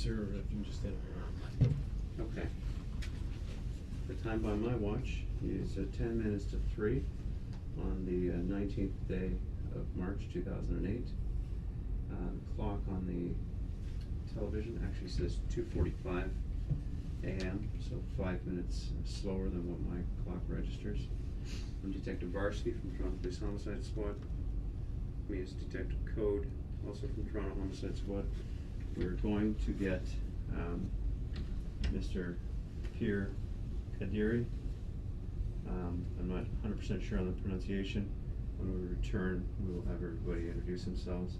sir, or if you can just stand up. Okay. The time by my watch is 10 minutes to 3 on the 19th day of March 2008. The clock on the television actually says 2:45 a.m., so 5 minutes slower than what my clock registers. I'm Detective Varsky from Toronto Police Homicide Squad. Me as Detective Code, also from Toronto Homicide Squad. We're going to get Mr. Khairi. I'm not 100% sure on the pronunciation. When we return, we will have everybody introduce themselves,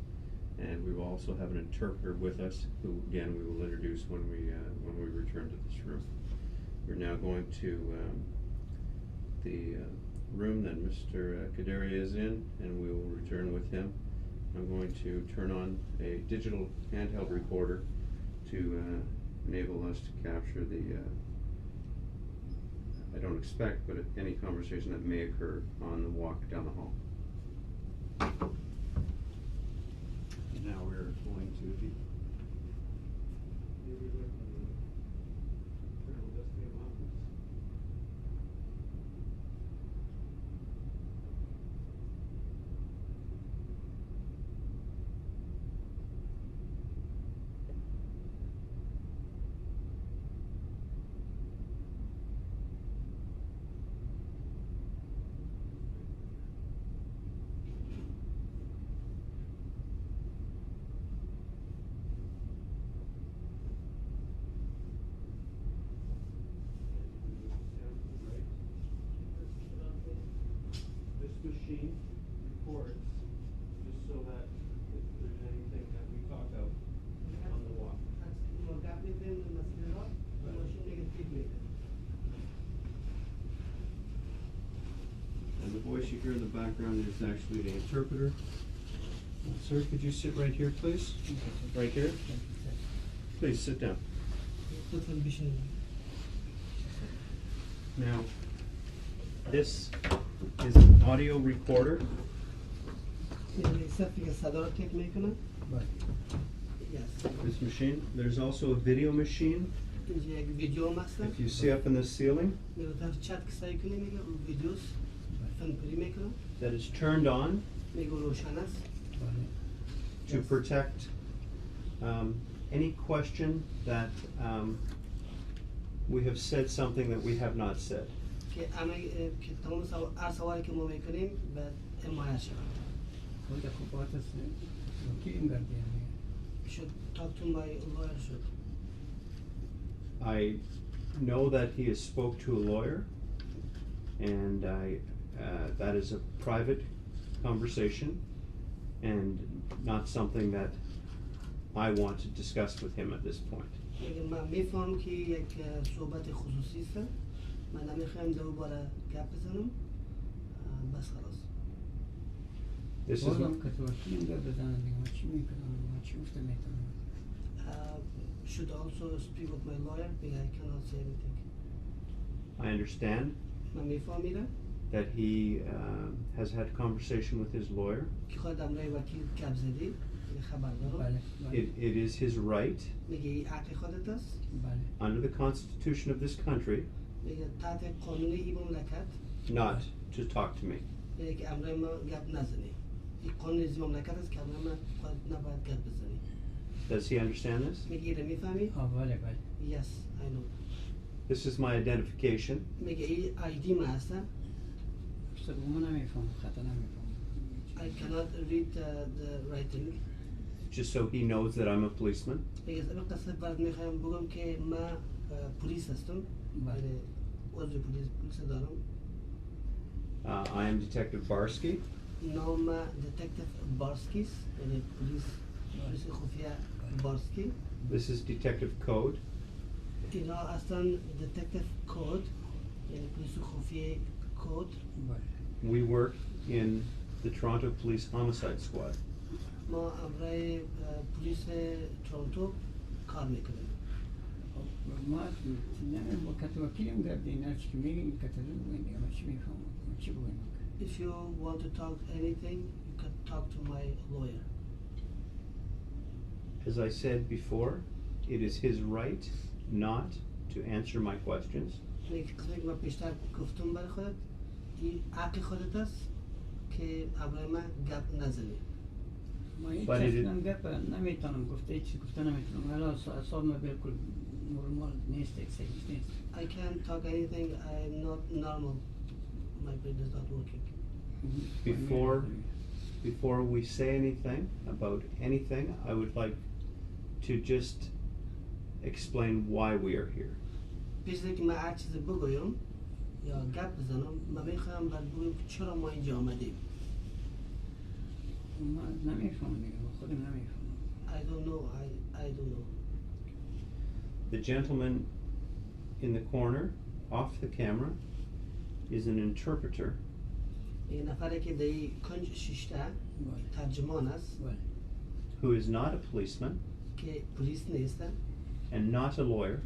and we will also have an interpreter with us, who again we will introduce when we return to this room. We're now going to the room that Mr. Khairi is in, and we will return with him. I'm going to turn on a digital handheld recorder to enable us to capture the, I don't expect, but any conversation that may occur on the walk down the hall. Now we're going to be machine records just so that if there's anything that we talk about on the walk. And the voice you hear in the background is actually the interpreter. Sir, could you sit right here, please? Right here? Please sit down. Now, this is an audio recorder. This machine. There's also a video machine. If you see up in the ceiling, that is turned on to protect any question that we have said something that we have not said. Should talk to my lawyer. I know that he has spoke to a lawyer, and that is a private conversation and not something that I want to discuss with him at this point. This is should also speak with my lawyer because I cannot say anything. I understand that he has had conversation with his lawyer. It is his right under the Constitution of this country not to talk to me. Does he understand this? Yes, I know. This is my identification. I cannot read the writing. Just so he knows that I'm a policeman. I am Detective Varsky. Detective Barskis, police Barsky. This is Detective Code. Detective Code, police Code. We work in the Toronto Police Homicide Squad. Police Toronto کار میکنیم. If you want to talk anything, you can talk to my lawyer. As I said before, it is his right not to answer my questions. یک قسمی که من پیشتر گفتم برای خودت این حق خودت است که برای من گپ نزنی. ما هیچ But it is- اصلا گپ نمیتونم گفته هیچ گفته نمیتونم حالا اعصاب من بالکل نرمال نیست اکسیج نیست. I can't talk anything. I'm not normal. My brain is not working. Before we say anything about anything, I would like to just explain why we are here. پیش از اینکه من هر چیزی بگویم یا گپ بزنم من میخوام بعد بگویم که چرا ما اینجا آمدیم. ما نمیفهمم دیگه خودم نمیفهمم. I don't know. I don't know. The gentleman in the corner, off the camera, is an interpreter این نفری که در کنج شیشته بله. ترجمان است بله. who is not a policeman که پلیس نیستن and not a lawyer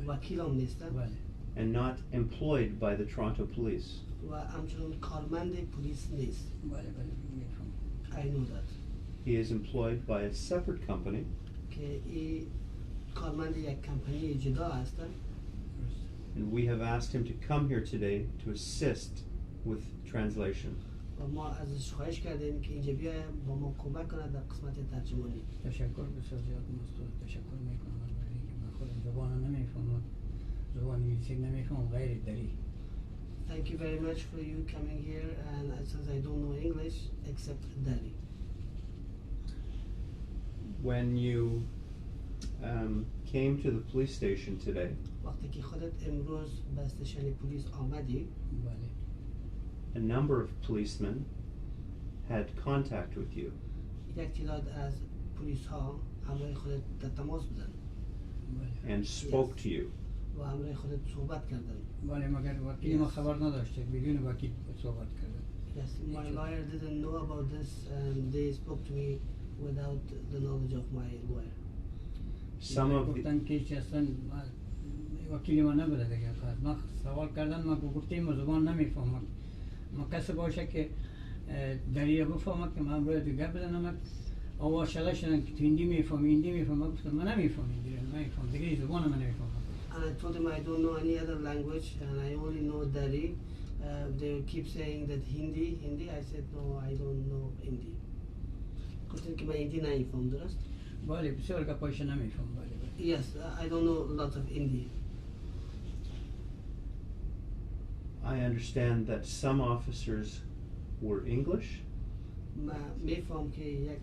وکیل هم نیستن بله. and not employed by the Toronto police. و همچنان کارمند پلیس نیست. بله بله میفهمم. I know that. He is employed by a separate company که این کارمند یک کمپانی جدا هستن and we have asked him to come here today to assist with translation. و ما ازش خواهش کردیم که اینجا بیاید با ما کمک کنه در قسمت ترجمانی. تشکر بسیار زیاد مستود تشکر میکنم از اینکه من خودم زبان نمیفهمم زبان انگلیسی نمیفهمم غیر دری. Thank you very much for you coming here and since I don't know English except Dari. When you came to the police station today, وقتی که خودت امروز به استشن پلیس آمدی بله. a number of policemen had contact with you. یک تعداد از پلیس ها همراه خودت در تماس بودن بله. And spoke to you. و همراه خودت صحبت کردن. بله مگر وکیل ما خبر نداشته بدون وکیل صحبت کردن. Yes, my lawyer didn't know about this and they spoke to me without the knowledge of my lawyer. Some of the, گفتن که هیچ اصلا وکیل ما نبوده دیگه ما سوال کردن ما گفتیم ما زبان نمیفهمم ما کسی باشه که دریه بفهمم که من باید گپ بزنم آواز شده شدن که تو هندی میفهمی گفتم من نمیفهمم دیگه زبان من نمیفهمم. And I told him I don't know any other language and I only know Dari. They keep saying that Hindi. I said no, I don't know Hindi. گفتن که من هندی نمیفهم درست؟ بله بسیار گپایش نمیفهم بله. Yes, I don't know lots of Hindi. I understand that some officers were English من میفهم که یک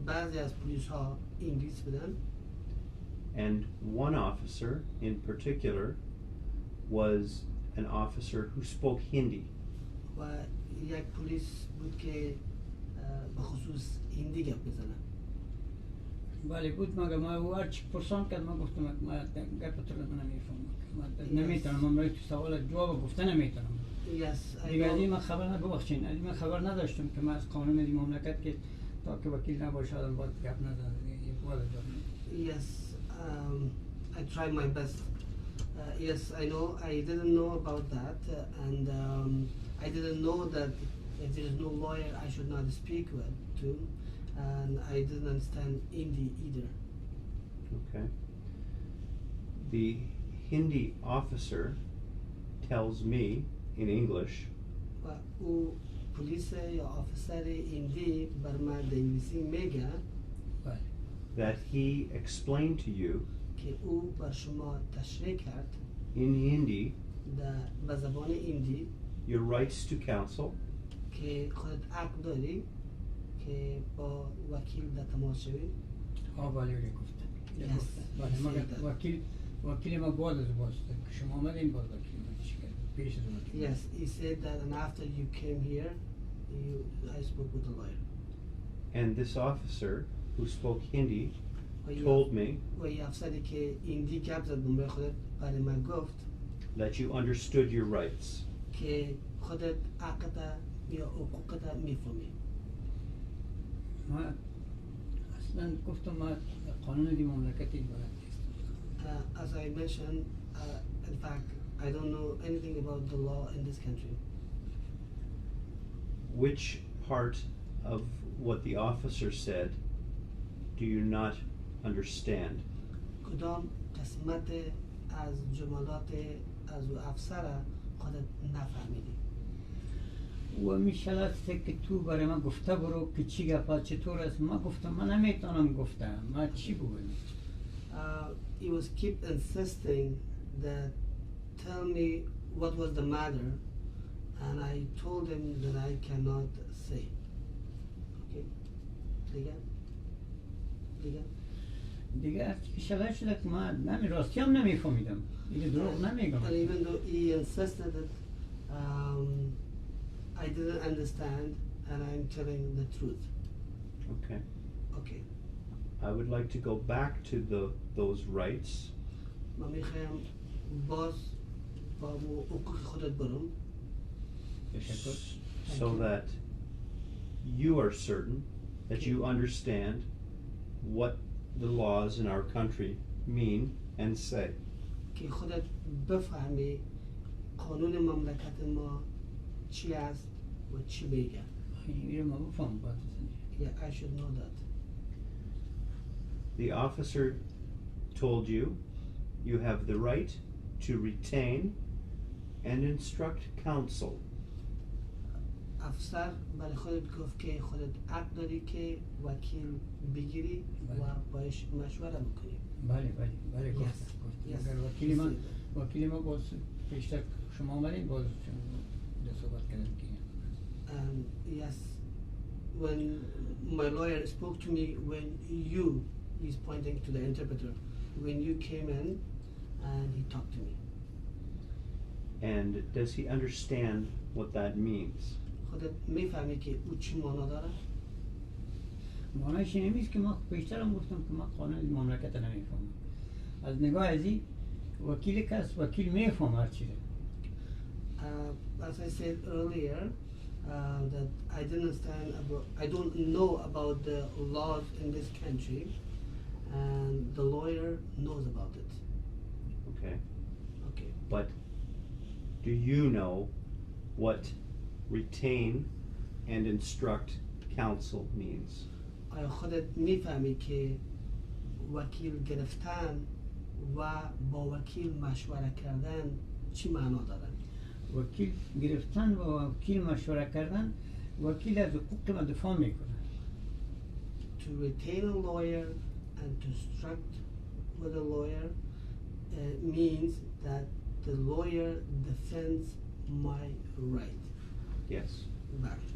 بعضی از پلیس ها انگلیس بودن and one officer in particular was an officer who spoke Hindi. و یک پلیس بود که به خصوص هندی گپ بزنه. بله بود مگه ما او هرچی پرسان کرد ما گفتم ما گپ تو رو نمیفهمم ما نمیتونم من برای تو سوال جواب گفتن نمیتونم. Yes, I دیگه از این know. من خبر ببخشین از این من خبر نداشتم که من از قانون این مملکت که تا که وکیل نباشه آدم باید گپ نزنه دیگه باید دارم. Yes, I tried my best. Yes, I know. I didn't know about that, and I didn't know that if there is no lawyer, I should not speak with to, and I didn't understand Hindi either. Okay. The Hindi officer tells me in English و او پلیس یا آفیسر هندی بر من در انگلیسی میگه بله. that he explained to you که او بر شما تشریح کرد in Hindi به زبان هندی your rights to counsel که خودت حق داری که با وکیل در تماس شوی. بله گفتن. Yes, بله he مگر said that. وکیل ما باید از باز که شما آمدین باز وکیل ما چی کرد پیش از وکیل. Yes, he said that, and after you came here, I spoke with the lawyer. and this officer who spoke Hindi و یه- told me و یه افسری که هندی گپ زد به خودت برای من گفت that you understood your rights. که خودت حقت یا حقوقت میفهمی. ما اصلا گفتم ما قانون دی مملکت این بلد نیست. As I mentioned, in fact, I don't know anything about the law in this country. Which part of what the officer said do you not understand? کدام قسمت از جملات از او افسر خودت نفهمیدی؟ و میشلسته که تو برای من گفته برو که چی گفت چطور است. من گفتم من نمیتونم گفتم من چی بگویم. He was keep insisting that tell me what was the matter, and I told him that I cannot say. Okay, دیگه دیگه از که شلای شده که من راستی هم نمیفهمیدم. دیگه دروغ نمیگم. And even though he insisted that I didn't understand, and I'm telling the truth. Okay. Okay. I would like to go back to those rights. من میخوایم باز با حقوق خودت برم. So that you are certain that you understand what the laws in our country mean and say. که خودت بفهمی قانون مملکت ما چی است و چی میگه. اینو ما بفهم باید. Yeah, I should know that. The officer told you you have the right to retain and instruct counsel. افسر برای خودت گفت که خودت حق داری که وکیل بگیری و باش مشوره بکنی. بله گفت. اگر وکیل ما باز پیشتر شما آمدین باز صحبت کردیم که Yes, when my lawyer spoke to me, when you, he's pointing to the interpreter, when you came in and he talked to me. And does he understand what that means? خودت میفهمی که او چی معنا داره؟ معنیش این نیست که ما پیشتر هم گفتم که ما قانون مملکت نمیفهمم. از نگاه ازی وکیل کس وکیل میفهم هر چیزه. As I said earlier, that I don't know about the laws in this country, and the lawyer knows about it. Okay. Okay. But do you know what retain and instruct counsel means? آیا خودت میفهمی که وکیل گرفتن و با وکیل مشوره کردن چی معنا دارن؟ وکیل گرفتن و وکیل مشوره کردن وکیل از حقوق ما دفاع میکنه. To retain a lawyer and to instruct with a lawyer means that the lawyer defends my right. Yes. Right.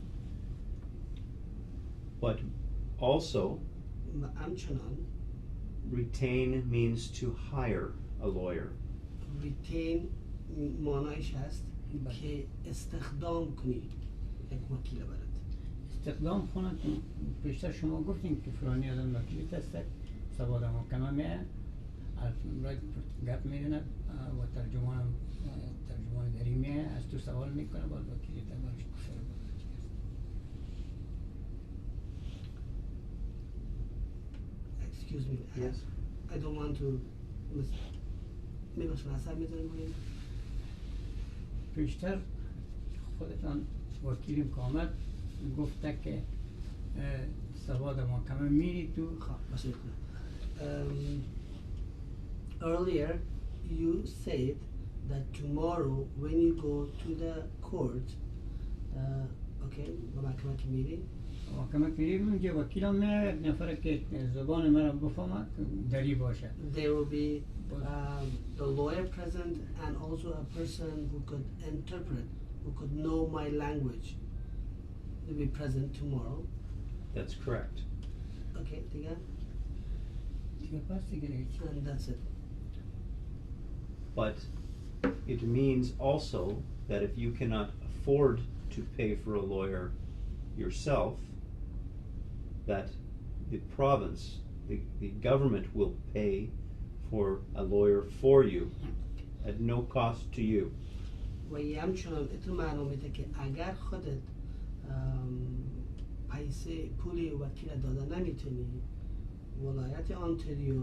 But also, همچنان retain means to hire a lawyer. retain معنایش هست که استخدام کنی یک وکیل برات. استخدام کنه که پیشتر شما گفتین که فلانی آدم وکیلی هست سواد محکمه میه از رای گپ میدونه و ترجمان دری میه از تو سوال میکنه باید وکیلی تبارش کفر بود. Excuse me. Yes. I don't want to میگوشم اثر میذاریم باید. پیشتر خودتان وکیلیم که آمد گفته که سواد محکمه میری تو. باشه earlier you said that tomorrow when you go to the court okay با محکمه که میری محکمه که میری اونجا وکیلم میره یک نفر که زبان مرا بفهمه دری باشه. There will be the lawyer present and also a person who could interpret, who could know my language will be present tomorrow. That's correct. Okay, دیگه پس دیگه and that's it. But it means also that if you cannot afford to pay for a lawyer yourself, that the province, the government will pay for a lawyer for you at no cost to you. و یه همچنان اتو معلوم میده که اگر خودت پیسه پولی وکیل داده نمیتونی ولایت آنتریو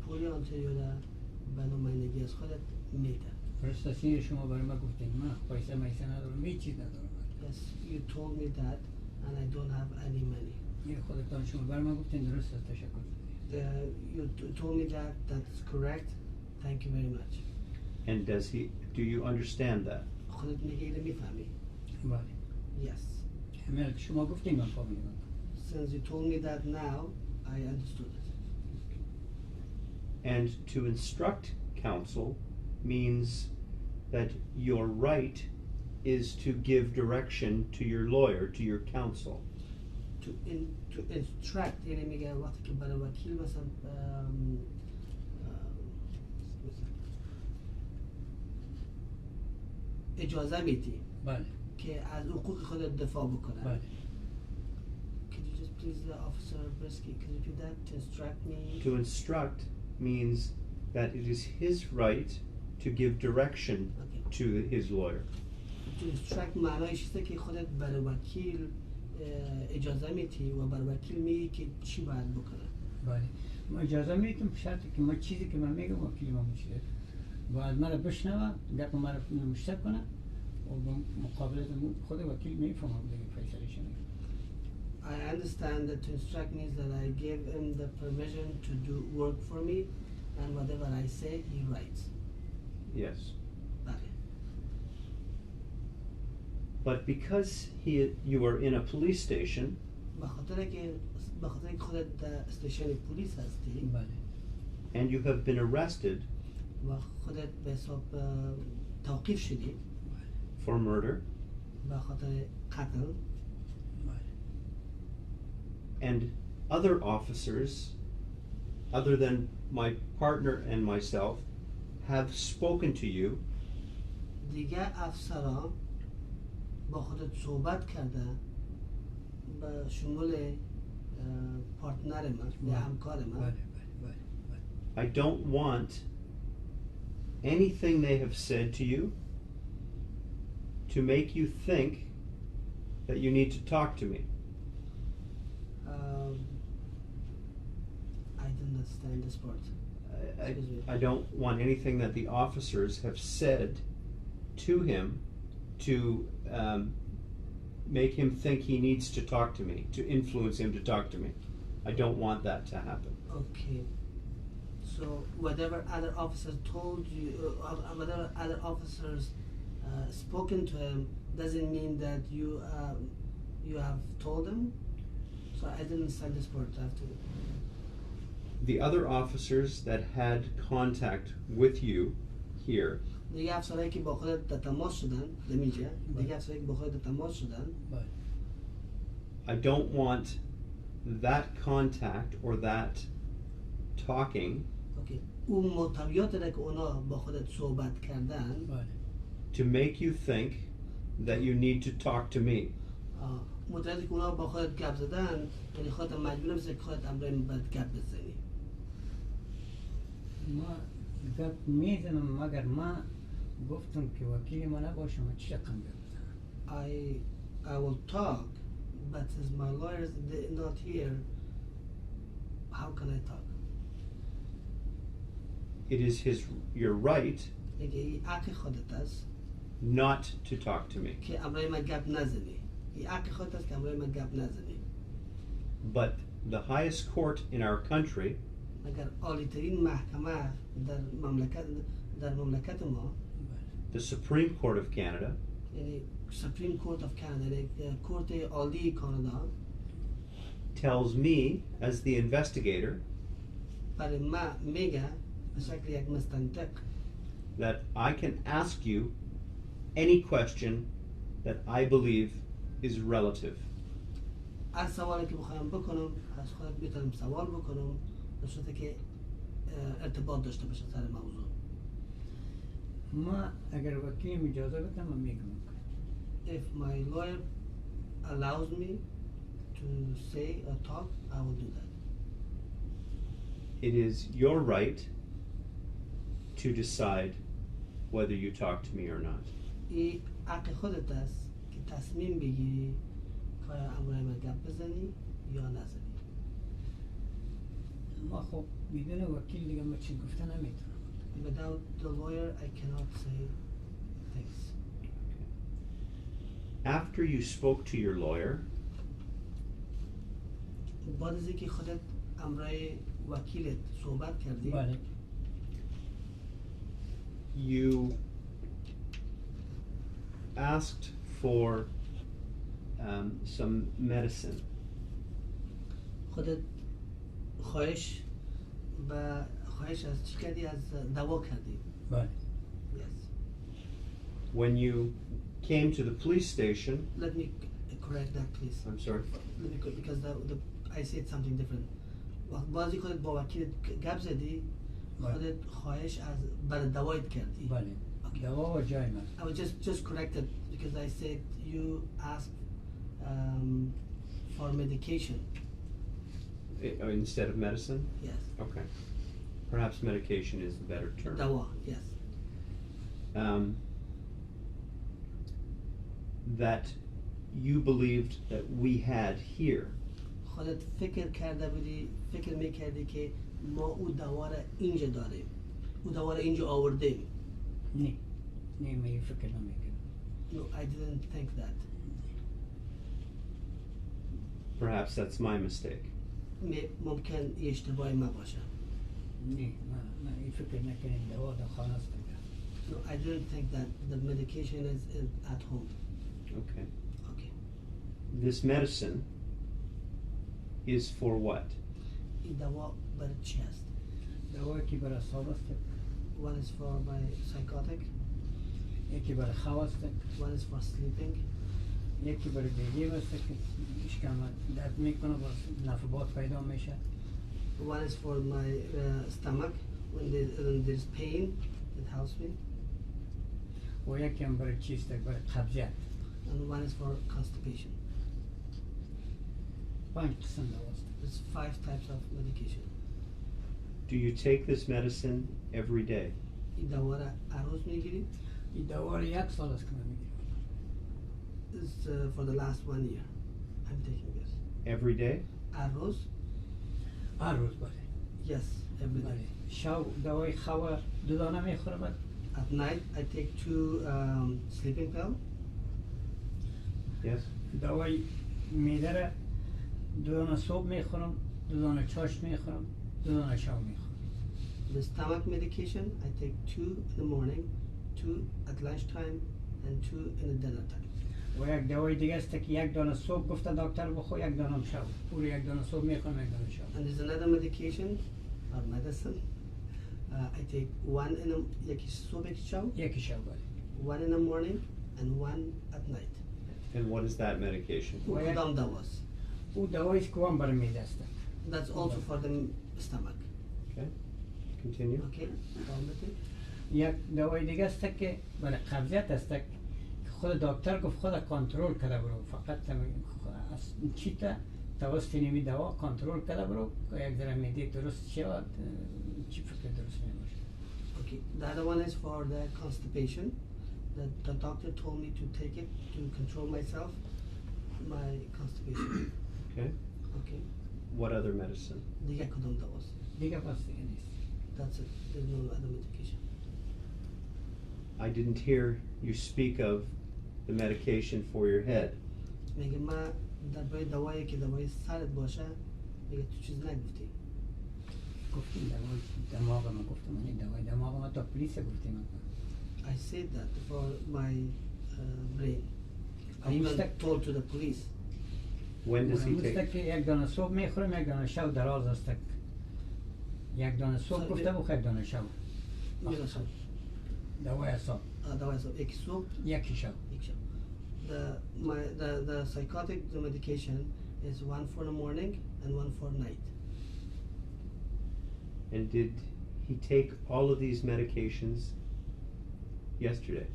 پولی آنتریو را به نمایندگی از خودت میده. پرستاسین شما برای ما گفتین من پیسه ندارم هیچ چیز ندارم. Yes, you told me that and I don't have any money. یه خودتان شما برای ما گفتین درست است تشکر. You told me that. That's correct. Thank you very much. And do you understand that? خودت میگی اینو میفهمی. بله. Yes. همه شما گفتین من فهمیدم. Since you told me that now, I understood it. And to instruct counsel means that your right is to give direction to your lawyer, to your counsel. To instruct یعنی میگه وقتی که برای وکیل مثلا اجازه میدی بله. که از حقوق خودت دفاع بکنه. بله. Could you just please, Officer Brisky, could you repeat that? To instruct me? To instruct means that it is his right to give direction to his lawyer. To instruct معنایش اینه که خودت برای وکیل اجازه میدی و برای وکیل میگی که چی باید بکنه. بله. ما اجازه میدیم به شرطی که ما چیزی که من میگم وکیل ما میشه. باید مرا بشنوه، گپ مرا مشترک کنه و مقابل خود وکیل میفهمم دیگه فیصله شده. I understand that to instruct means that I give him the permission to do work for me, and whatever I say, he writes. Yes. بله. But because you are in a police station, بخاطر که خودت در استیشن پلیس هستی and you have been arrested و خودت به حساب توقیف شدی for murder, بخاطر قتل and other officers other than my partner and myself have spoken to you, دیگه افسران با خودت صحبت کرده به شمول پارتنر من یا همکار من. I don't want anything they have said to you to make you think that you need to talk to me. I don't understand this part. I don't want anything that the officers have said to him to make him think he needs to talk to me, to influence him to talk to me. I don't want that to happen. Okay. So whatever other officers told you, whatever other officers spoken to him, doesn't mean that you have told him. So I didn't understand this part. I have to. The other officers that had contact with you here, دیگه افسرهایی که با خودت در تماس شدن دیگه افسرهایی که با خودت در تماس شدن I don't want that contact or that talking اون محتویاتی که اونا با خودت صحبت کردن to make you think that you need to talk to me. محتویاتی که اونا با خودت گپ زدن یعنی خودت مجبور بشی که خودت امرای باید گپ بزنی. ما گپ میزنم مگر ما گفتم که وکیل ما نباشم چه رقم بزنم. I will talk, but since my lawyers not here, how can I talk? It is your right دیگه حق خودت است not to talk to me. که امرای من گپ نزنی. حق خودت است که امرای من گپ نزنی. But the highest court in our country, مگر عالی‌ترین محکمه در مملکت ما the Supreme Court of Canada, یعنی Supreme Court of Canada یعنی کورت عالی کانادا tells me as the investigator برای من میگه به شکل یک مستنطق that I can ask you any question that I believe is relative. از سوالی که بخوایم بکنم از خودت میتونم سوال بکنم به صورتی که ارتباط داشته باشه سر موضوع. ما اگر وکیل اجازه بدم من میگم. If my lawyer allows me to say or talk, I will do that. It is your right to decide whether you talk to me or not. این حق خودت است که تصمیم بگیری که امرای من گپ بزنی یا نزنی. ما خب بدون وکیل دیگه ما چی گفته نمیتونم. Without the lawyer, I cannot say things. After you spoke to your lawyer, بعد از اینکه خودت امرای وکیلت صحبت کردی؟ بله. You asked for some medicine. خودت خواهش از چی کردی؟ از دوا کردی. بله. Yes. When you came to the police station, Let me correct that please. I'm sorry. Let me because I said something different. بازی خودت با وکیلت گپ زدی، خودت خواهش از برای دوایت کردی. بله. دوا و جای من. I was just corrected because I said you asked for medication. Instead of medicine? Yes. Okay. Perhaps medication is the better term. Dawa, yes. That you believed that we had here. خودت فکر میکردی که ما او دوا را اینجا داریم، او دوا را اینجا آوردیم. نه من فکر نمیکنم. No, I didn't think that. Perhaps that's my mistake. ممکن اشتباه ما باشه. نه من فکر نکنم دوا در خانه است. No, I didn't think that the medication is at home. Okay. Okay. This medicine is for what? این دوا برای چی است؟ دوا که برای خواب است. One is for my psychotic. یکی برای خواب است. One is for sleeping. یکی برای دیگه است که اشکال درد میکنه باز نفبات پیدا میشه. One is for my stomach when there's pain it helps me. و یکی هم برای چیست برای قبضیت. And one is for constipation. 5 قسم دوا است. There's 5 types of medication. Do you take this medicine every day? این دوا را هر روز میگیری؟ این دوا رو 1 سال است که من میگیرم. It's for the last 1 year. I'm taking this. Every day? هر روز؟ هر روز بله. Yes, every day. بله. شب دوای خواب 2 دانه میخورم. At night I take 2 sleeping pills. Yes. دوای معده را 2 دانه صبح میخورم، 2 دانه چاشت میخورم، 2 دانه شب میخورم. The stomach medication I take 2 in the morning, 2 at lunchtime, and 2 in the dinner time. و یک دوای دیگه است که 1 دانه صبح گفته دکتر بخور، 1 دانه هم شب. پور 1 دانه صبح میخورم، 1 دانه شب. And there's another medication or medicine. I take 1 in the یکی صبح یکی شب. یکی شب بله. 1 in the morning and 1 at night. And what is that medication? او کدام دواست؟ او دوایی است که هم برای معده است. That's also for the stomach. Okay. Continue. Okay. دوام بده. یک دوای دیگه است که برای قبضیت است که خود دکتر گفت خود کنترل کرده برو، فقط از چی توسط نمی دوا کنترل کرده برو که یک ذره معده درست شود، چی فکر درست نمیشه. Okay. The other one is for the constipation. The doctor told me to take it to control my constipation. Okay. Okay. What other medicine? دیگه کدام دواست؟ دیگه پس دیگه نیست. That's it. There's no other medication. I didn't hear you speak of the medication for your head. میگه من درباره دوایی که دوای سرت باشه میگه تو چیز نگفتی. گفتیم دوای دماغ ما، گفتم این دوای دماغ ما تا پلیس گفتیم. I said that for my brain. I even told to the police. When does he گفته take? که 1 دانه صبح میخورم، 1 دانه شب دراز است. 1 دانه صبح گفته بخور، 1 دانه شب. میرسم. دوای صبح. دوای صبح یکی صبح یکی شب. یک شب. The psychotic the medication is 1 for the morning and 1 for night. And did he take all of these medications yesterday?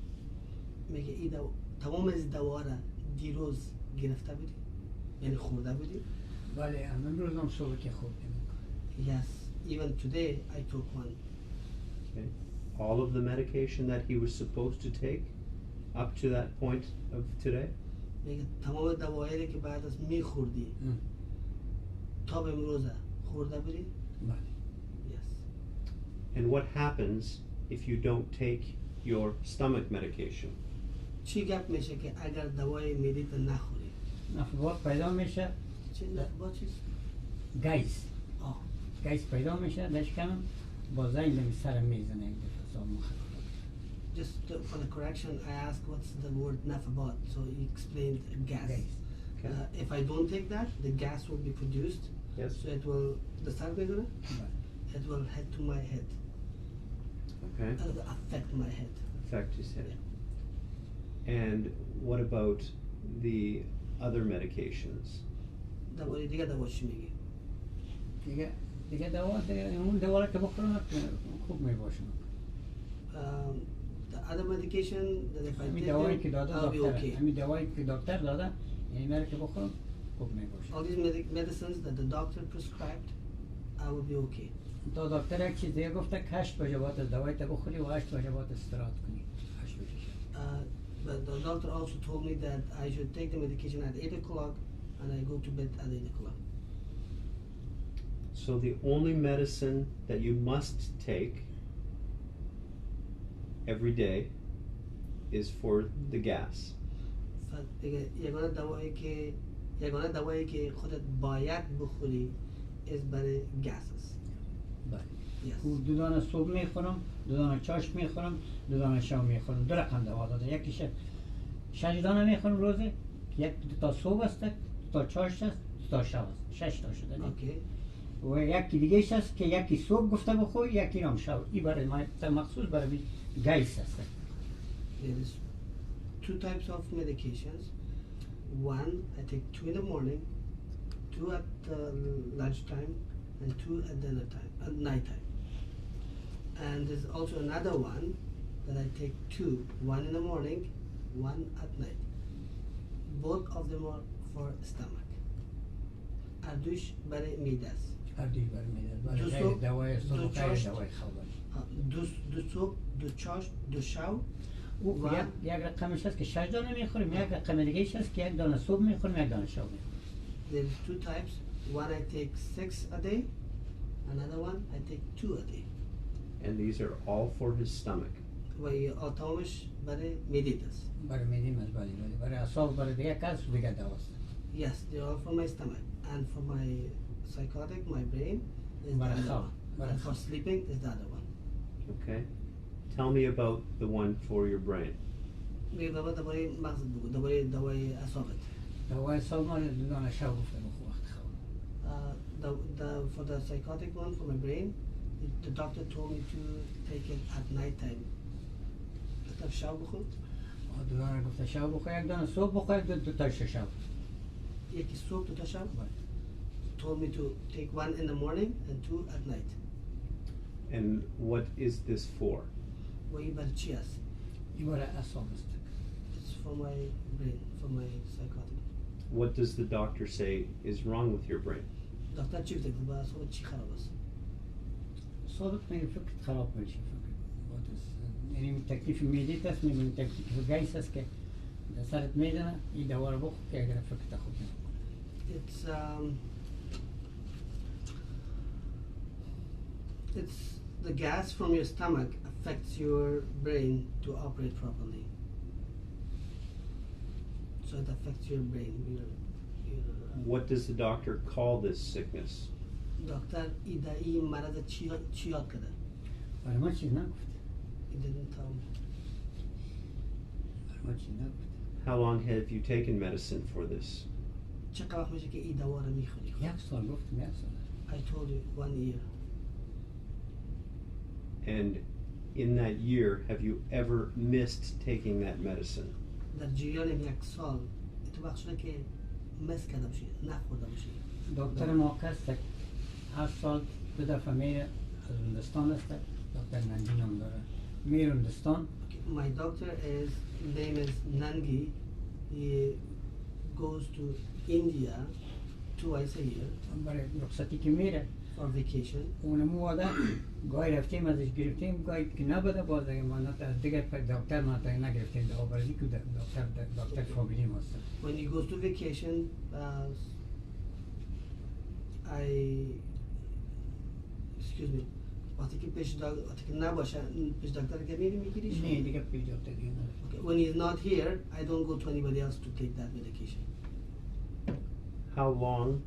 میگه این تمام از دوا را دیروز گرفته بودی؟ یعنی خورده بودی؟ بله امروز هم صبح که خوردیم. Yes, even today I took one. Okay. All of the medication that he was supposed to take up to that point of today? میگه تمام دوایی که بعد از میخوردی تا به امروز خورده بودی؟ بله. Yes. And what happens if you don't take your stomach medication? چی گپ میشه که اگر دوای معدت نخوری؟ نفبات پیدا میشه. چی نفبات چیست؟ گیس. آه گیس پیدا میشه دش کنم با زنگ سرم میزنه یک دفعه صاحب مخ Just for the correction, I asked what's the word nafabat, so he explained gas. Gas. Okay. If I don't take that, the gas will be produced. Yes. So it will, the it will head to my head, Okay. affect my head. Affect his head. And what about the other medications? دوای دیگه دوا چی میگی؟ دیگه دوا اون دوا که بخورم خوب میباشم The other medication that if I همین take دوایی که them, داده I'll be دکتر okay. همین دوایی که دکتر داده یعنی مرا که بخورم خوب میباشم All these medicines that the doctor prescribed, I will be okay. تا دکتر یک چیز دیگه گفته که 8 بجه باید دوایی تا بخوری و 8 بجه باید استراحت کنی 8 بجه But the doctor also told me that I should take the medication at 8 o'clock and I go to bed at 8 o'clock. So the only medicine that you must take every day is for the gas. یگانه دوایی که خودت باید بخوری is برای gases. بله Yes. دو دانه صبح میخورم دو دانه چاشت میخورم دو دانه شام میخورم دو رقم دوا داده یکیش 6 دانه میخورم روزه یک دو تا صبح است دو تا چاشت است دو تا شب است 6 تا شده Okay. و یکی دیگه است که یکی صبح گفته بخور یکی هم شب این برای ما مخصوص برای گیس است There is 2 types of medications. One, I take 2 in the morning, 2 at lunchtime, and 2 at dinner time, at night time. And there's also another one that I take 2, 1 in the morning, 1 at night. Both of them are for stomach. Ardush برای میده است. هردی برای میده برای دو غیر صبح، دوای صبح دو و غیر چاشت. دوای خواب دو صبح، دو چاشت، دو شب. او و یک رقمش هست که 6 دانه میخوریم یک رقم دیگه هست که یک دانه صبح میخوریم یک دانه شب میخوریم there's 2 types. One I take 6 a day, another one I take 2 a day. And these are all for his stomach. و آتامش برای میدید است. برای میدی مزبالی برای اصاب برای دیگه کس دیگه دواست Yes, they're all for my stomach. And for my psychotic, my brain is the Barajao. other one. And for sleeping is the other one. Okay? Tell me about the one for your brain. میگه بابا دوای مغز بگو، دوای اعصابت. دوای اصاب ما دو دانه شب گفته بخور وقت خواب For the psychotic one, for my brain, the doctor told me to take it at night time. گفتم شب بخور. دو دانه گفته شب بخور یک دانه صبح بخور یک دو تا شب یکی صبح، 2 تا شب. Told me to take 1 in the morning and 2 at night. And what is this for? و این برای چی است؟ این برای اصاب است It's for my brain, for my psychotic. What does the doctor say is wrong with your brain? دکتر چی گفته؟ با اعصابت چی خراب است؟ صادق میگه فکر خراب میشه فکر یعنی تکلیف میدیت است میگه تکلیف گیس است که در سرت میزنه این دوا رو بخور که اگر فکر خوب نکنه It's the gas from your stomach affects your brain to operate properly. So it affects your brain. What does the doctor call this sickness? دکتر این مرض چی یاد کرده؟ برای ما چیز نگفت He didn't tell me. برای ما چیز نگفت How long have you taken medicine for this? چقدر وقت میشه که این دوا رو میخوری؟ 1 سال گفتم 1 سال I told you 1 year. And in that year, have you ever missed taking that medicine? در جریان 1 سال اتفاق شده که مس کرده باشی، نخورده باشی. دکتر موقع است هر سال 2 دفعه میره از هندستان است دکتر نندین هم داره میره هندستان Okay, my doctor is name is Nangi. He goes to India twice a year برای رخصتی که میره for vacation. اونمو واده گاهی رفتیم ازش گرفتیم گاهی که نبوده باز اگه ما از دیگه دکتر ما تا نگرفتیم دوا برای که دکتر فامیلی ماست When he goes to vacation, excuse me. وقتی که وقتی که نباشه پیش دکتر که میگیریش؟ نه دیگه پیش دکتر دیگه نداره Okay, when he's not here, I don't go to anybody else to take that medication. How long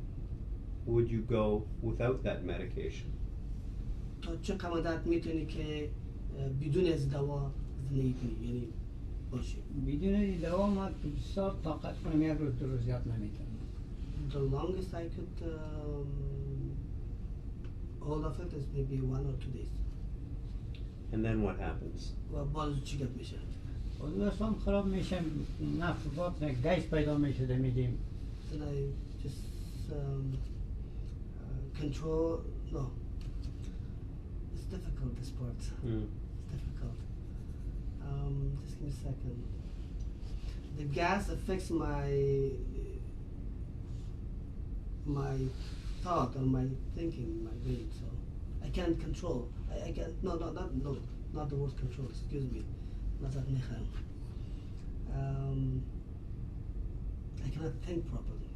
would you go without that medication? تا چه مدت میتونی که بدون از دوا زندگی کنی یعنی باشی بدون دوا ما بسیار طاقت کنم یک روز دو روز زیاد نمیتونم. The longest I could hold of it is maybe 1 or 2 days. And then what happens? و باز چی گپ میشه؟ اصلا خراب میشه، نفس گیس پیدا میشه میدیم. Then I just control. No, it's difficult. This part. It's difficult. Just give me a second. The gas affects my thought or my thinking, my brain. So I can't control. I can't. No, not the word control. Excuse me. Not that mechan. I cannot think properly.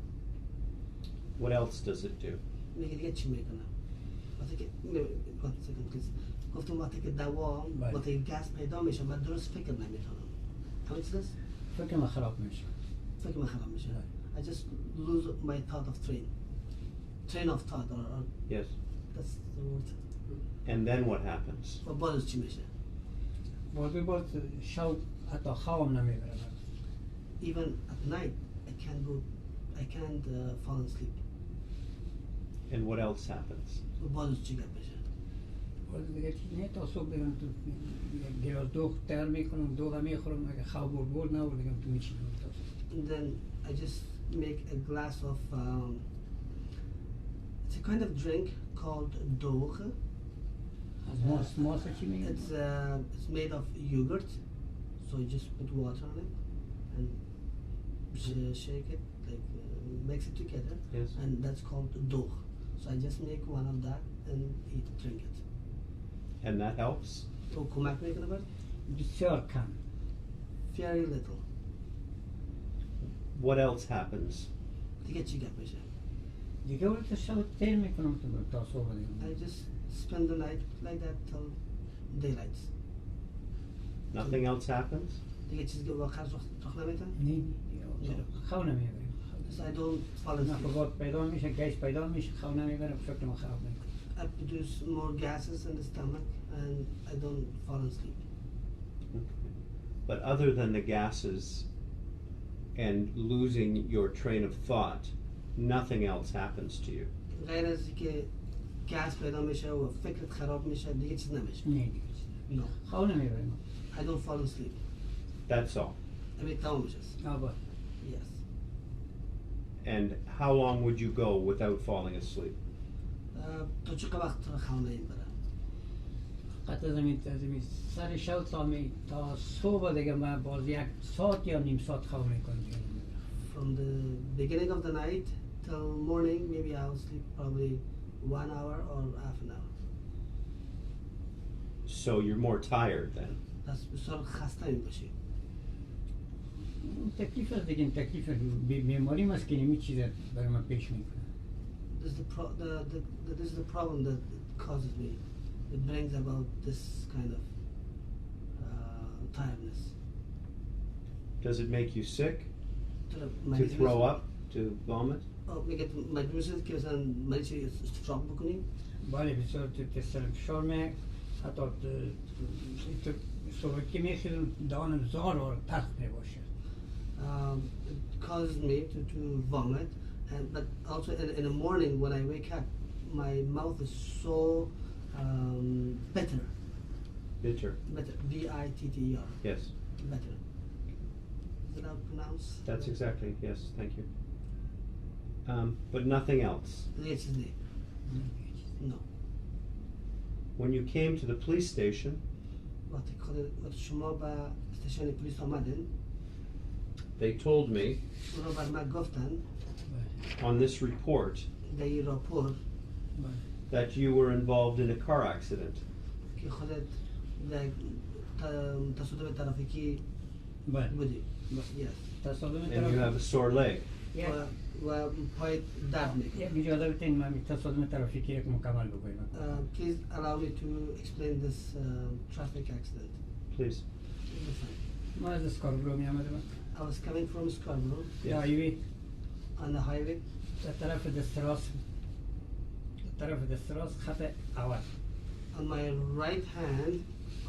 What else does it do? میگه دیگه چی میکنم؟ وقتی که one second please. گفتم وقتی که دوا وقتی که گاز پیدا میشه من درست فکر نمیکنم. Coincidence؟ فکر من خراب میشه. فکر من خراب میشه. I just lose my thought of train of thought or Yes. that's the word. And then what happens? و باز چی میشه؟ باز شب حتی خوابم نمیبره. Even at night I can't fall asleep. And what else happens? و باز چی گپ میشه؟ باز دیگه چیز نه تا صبح بگم تو گلاس دوغ تر میکنم دوغ میخورم اگه خواب برد نبود بگم تو میچینم تا صبح. And then I just make a glass of it's a kind of drink called dough. از ماست چی میگن؟ It's made of yogurt, so you just put water on it and shake it, like mix it together, Yes. and that's called dough. So I just make one of that and drink it. And that helps? تو کمک میکنه برد؟ بسیار کم. Very little. What else happens? دیگه چی گپ میشه؟ دیگه ولی تا شب تیر میکنم تا صبح I دیگه. just spend the night like that till daylight. Nothing else happens? دیگه چیزی که واقعا رخ نمیده؟ دیگه خواب نمیبره. So I don't fall asleep. نفقات پیدا میشه، گیس پیدا میشه، خواب نمیبره، فکر من خراب میکنه. I produce more gases in the stomach and I don't fall asleep. Okay. But other than the gases and losing your train of thought, nothing else happens to you. غیر از اینکه گاز پیدا میشه و فکرت خراب میشه دیگه چیز نمیشه. نه دیگه چیز. No. خواب نمیبره. I don't fall asleep. That's all. همین تمام میشه. آباد. Yes. And how long would you go without falling asleep? تا چه وقت خواب نمیبره؟ قطع زمین سر شب تا صبح دیگه من باز یک ساعت یا نیم ساعت خواب میکنم. From the beginning of the night till morning maybe I'll sleep probably 1 hour or half an hour. So you're more tired then? پس بسیار خسته میباشی. تکلیف است دیگه، تکلیف بیماری است که نمی چیز برای من پیش میکنه. This is the problem that causes me. It brings about this kind of tiredness. Does it make you sick? To To throw up? To vomit? میگه مجبور شد که مثلا مریض استفراغ بکنیم. بله بسیار تستر فشار می حتی صبح که میخیرم دهانم زار و تخت می باشه. It causes me to vomit, but also in the morning when I wake up, my mouth is so bitter. Bitter. Bitter. B-I-T-T-E-R. Yes. Bitter. Is that how pronounced? That's exactly, yes, thank you. But nothing else. Yes, no. When you came to the police station, وقتی شما به استیشن پلیس آمدین، they told me اونا بر من گفتن on this report در این راپور that you were involved in a car accident. که خودت در تصادف ترافیکی بله. بودی. Yes. تصادف And you have a sore leg. و پای درد میکنه. یک اجازه بدین من تصادف ترافیکی یک مکمل بگویم. Please allow me to explain this traffic accident. Please. ما از اسکاربرو می آمدم. I was coming from Scarborough هایوی on the highway. در طرف دستراس طرف دست راست خط اول. On my right hand,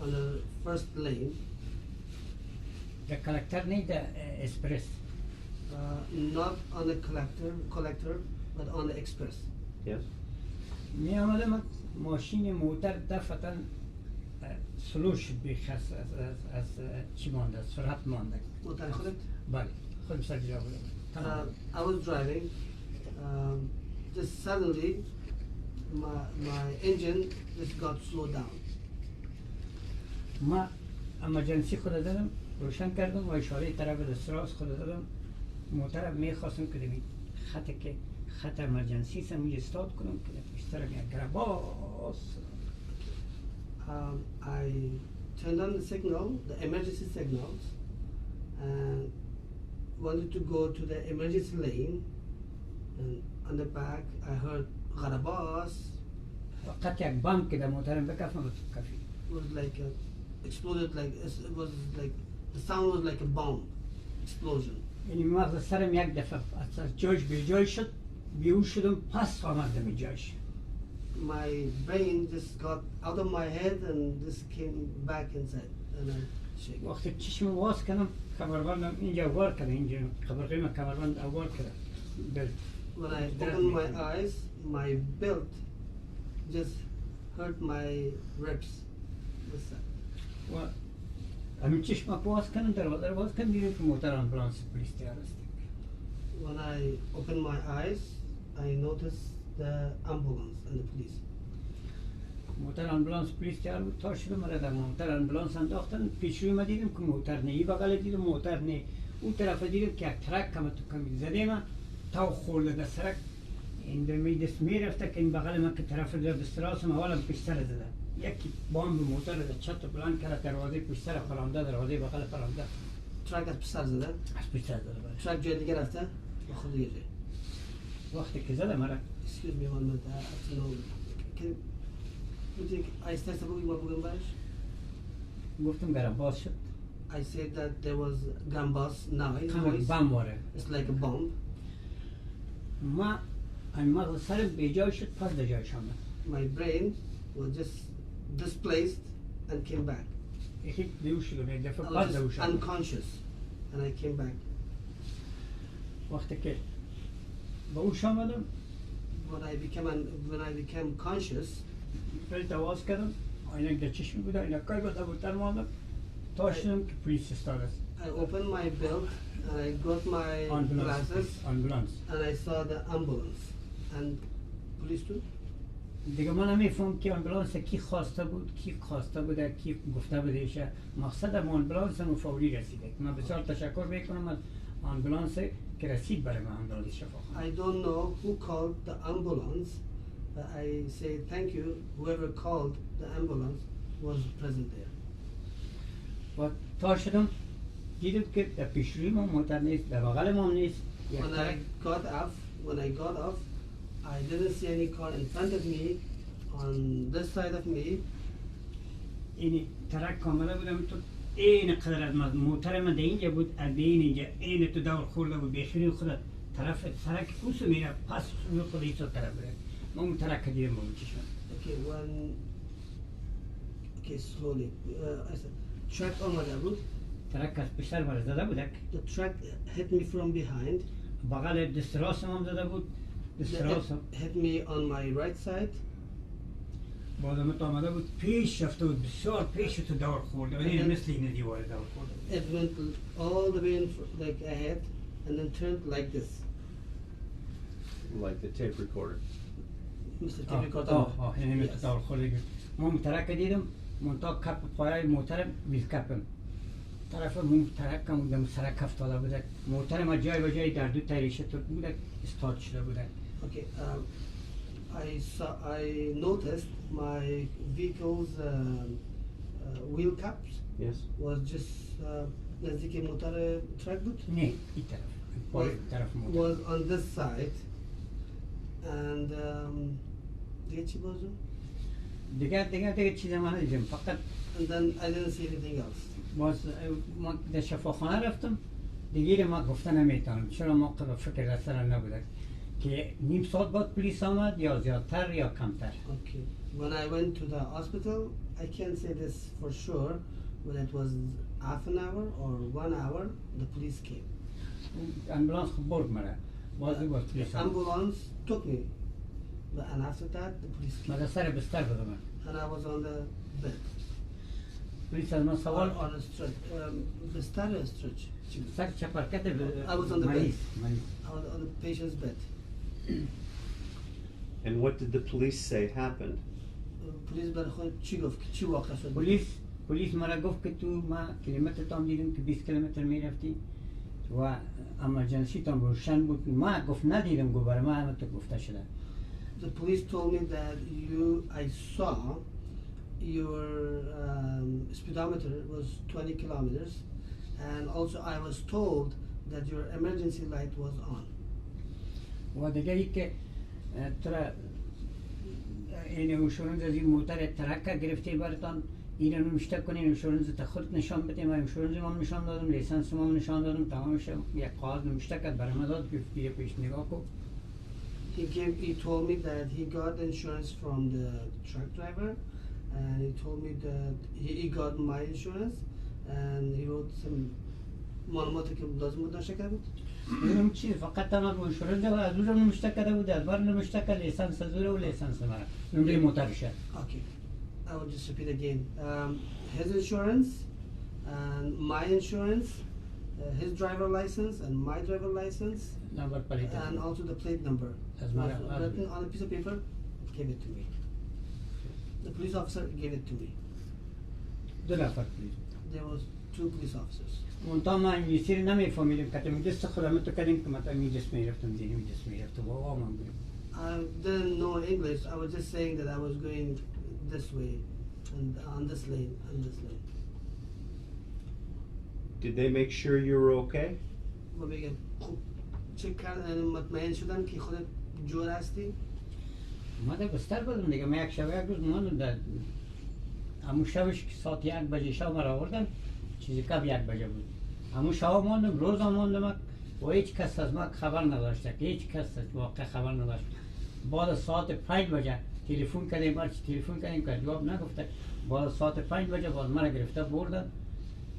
on the first lane, در کلکتر نی در اسپرس. not on the collector, but on the express. Yes. می آمدم ماشین موتر دفعتا سلوش بیخ از چی مانده، سرعت مانده. موتر خودت؟ بله، خودم سر جا بودم. I was driving. Just suddenly, my engine just got slowed down. ما امرجنسی خود دادم، روشن کردم و اشاره طرف دست راست خود دادم. موتر میخواستم که دیگه خط امرجنسی سم یه استارت کنم که بیشتر میاد گرباس. I turned on the signal, the emergency signals, and wanted to go to the emergency lane. And on the back, I heard gharabas. فقط یک بانک که در موترم بکفم رو کفی. It was like exploded, like it was like the sound was like a bomb explosion. یعنی مغز سرم یک دفعه از جایش به جای شد، بیهوش شدم، پس آمدم به جایش. My brain just got out of my head and just came back inside, and I shook. وقتی چشم باز کردم کمربندم اینجا وار کرده، اینجا خبرقیم کمربند وار کرده. When I opened my eyes, my belt just hurt my ribs. What's that? و همین چشم باز کردم دروازه باز کردم دیدم که موتر آمبولانس پلیس تیار است. When I opened my eyes, I noticed the ambulance and the police. موتر آمبولانس پلیس تیار بود، تا شدم مرا در موتر آمبولانس انداختن. پیش روی ما دیدم که موتر نه، این بغل دیدم موتر نه، اون طرف دیدم که یک ترک کم تو کمی زده من تا خورده در سرک. این دست میرفته که این بغل من که طرف دست راستم اولم پیش سر زده. یکی بام به موتر در چت بلند کرد، دروازه پیش سر پرانده، دروازه بغل پرانده. ترک از پیش سر زده؟ از پیش سر زده. ترک جای دیگه رفته؟ به خود دیگه جای. وقتی که زده مرا. Excuse me one minute, I have to know. Would you آیسته است بگویی ما بگم برش؟ گفتم گرم باز شد. I said that there was gambas noise. بم واره. It's like a bomb. ما این مغز سرم به جای شد، پس در جایش آمد. My brain was just displaced and came back. یکی بیهوش شدم، یک دفعه I پس was بیهوش شدم. unconscious and I came back. وقتی که به هوش آمدم، When I became conscious, بلت آواز کردم، اینک در چشم بوده، اینک کار بود بودتر ماندم، تا شدم که پلیس استاد است. I opened my belt and I got my glasses آمبولانس. and I saw the ambulance and police too. دیگه من نمیفهم که آمبولانس کی خواسته بود، کی گفته بودهشه. مقصد آمبولانس هم فوری رسیده. من بسیار تشکر میکنم از آمبولانس که رسید برای من آمبولانس شفاخانه. I don't know who called the ambulance, but I say thank you. Whoever called the ambulance was present there. و تا شدم دیدم که در پیش روی ما موتر نیست، در بغل ما نیست. When I got off, I didn't see any car in front of me, on this side of me. اینی ترک کاملا بودم تو این قدر از موتر من در اینجا بود، از اینجا این تو دور خورده بود، بیخیری خود طرف سرک کوسو میره، پس روی خود ایسا طرف بره. من اون ترک دیدم با اون چشم. Okay, slowly. I said, track آمده بود. ترک از پشتر مرا زده بودک. The track hit me from behind. بغل دست راستم هم زده بود. دست راستم hit me on my right side. بازم تو آمده بود، پیش رفته بود، بسیار پیش تو دور خورده. این مثل این دیوار دور خورده. It went all the way like ahead and then turned like this. Like the tape recorder. Mr. tape recorder. یعنی مثل دور خورده. من ترک دیدم، منطقه کپ پایه موترم بیل کپم. طرف من ترکم دم سرک افتاده بودک. موترم از جای به جای در دو تریشه تو بودک، استارت شده بودک. Okay, I noticed my vehicle's wheel caps. Yes. Was just نزدیک موتر ترک بود. نه، این طرف موتر. Was on this side and دیگه چی بازم؟ دیگه چیز من ندیدم، فقط. And then I didn't see anything else. باز ما در شفاخانه رفتم، دیگه ما گفته نمیتونم، چرا ما فکر در سر نبوده. که نیم ساعت بعد پلیس آمد یا زیادتر یا کمتر؟ Okay. When I went to the hospital, I can't say this for sure, but it was half an hour or 1 hour, the police came. امبولانس خب برد مرا باز باز The پلیس آمد ambulance took me, and after that, the police came. مرا سر بستر بودم And I was on the bed. پلیس از من سوال On a stretch. The stretch. سر چپرکت I was on the مریض I was on the patient's bed. And what did the police say happened? پلیس برای خود چی گفت که چی واقع شد؟ پلیس مرا گفت که تو ما کیلومتر تام دیدم که 20 کیلومتر میرفتی و امرجنسی تام روشن بود ما گفت ندیدم گفت برای ما همه تو گفته شده. The police told me that I saw your speedometer was 20 kilometers, and also I was told that your emergency light was on. و دیگه ای که ترا این انشورنس از این موتر ترکه گرفته براتان این رو مشتق کنین انشورنس تا خودت نشان بده من انشورنس ما نشان دادم لیسانس ما نشان دادم تمامش یک کاغذ مشتق کرد برای من داد گفت بیا پیش نگاه کن. He told me that he got insurance from the truck driver, and he told me that he got my insurance, and he wrote some معلوماتی که لازم بود نشه کرد. اونم چی فقط تمام انشورنس و از اون مشتق کرده بود از بار مشتق کرد لیسانس از و لیسانس مرا نمره موترشه. Okay, I will just repeat again. His insurance and my insurance, his driver license and my driver license, نمبر پلیت and also the plate number As was well. written on a piece of paper, gave it to me. The police officer gave it to me. دو نفر پلیس. There was 2 police officers. منتها ما انگلیسی رو نمیفهمیدم که می دست خودم تو کردیم که مثلا می دست میرفتم دیگه می دست میرفتم و آمان بودم. I didn't know English. I was just saying that I was going this way, and on this lane, on this lane. Did they make sure you were okay? و بگم خوب چک کردن مطمئن شدم که خودت جور هستی. ما در بستر بودم دیگه من یک شب یک روز ماندم در همون شبش که ساعت 1 بجه شب مرا آوردن چیزی کم 1 بجه بود همون شب ماندم روز ماندم و هیچ کس از ما خبر نداشته که هیچ کس از واقع خبر نداشت بعد ساعت 5 بجه تلفن کردیم برچی تلفن کردیم که جواب نگفته بعد ساعت 5 بجه باز مرا گرفته بردن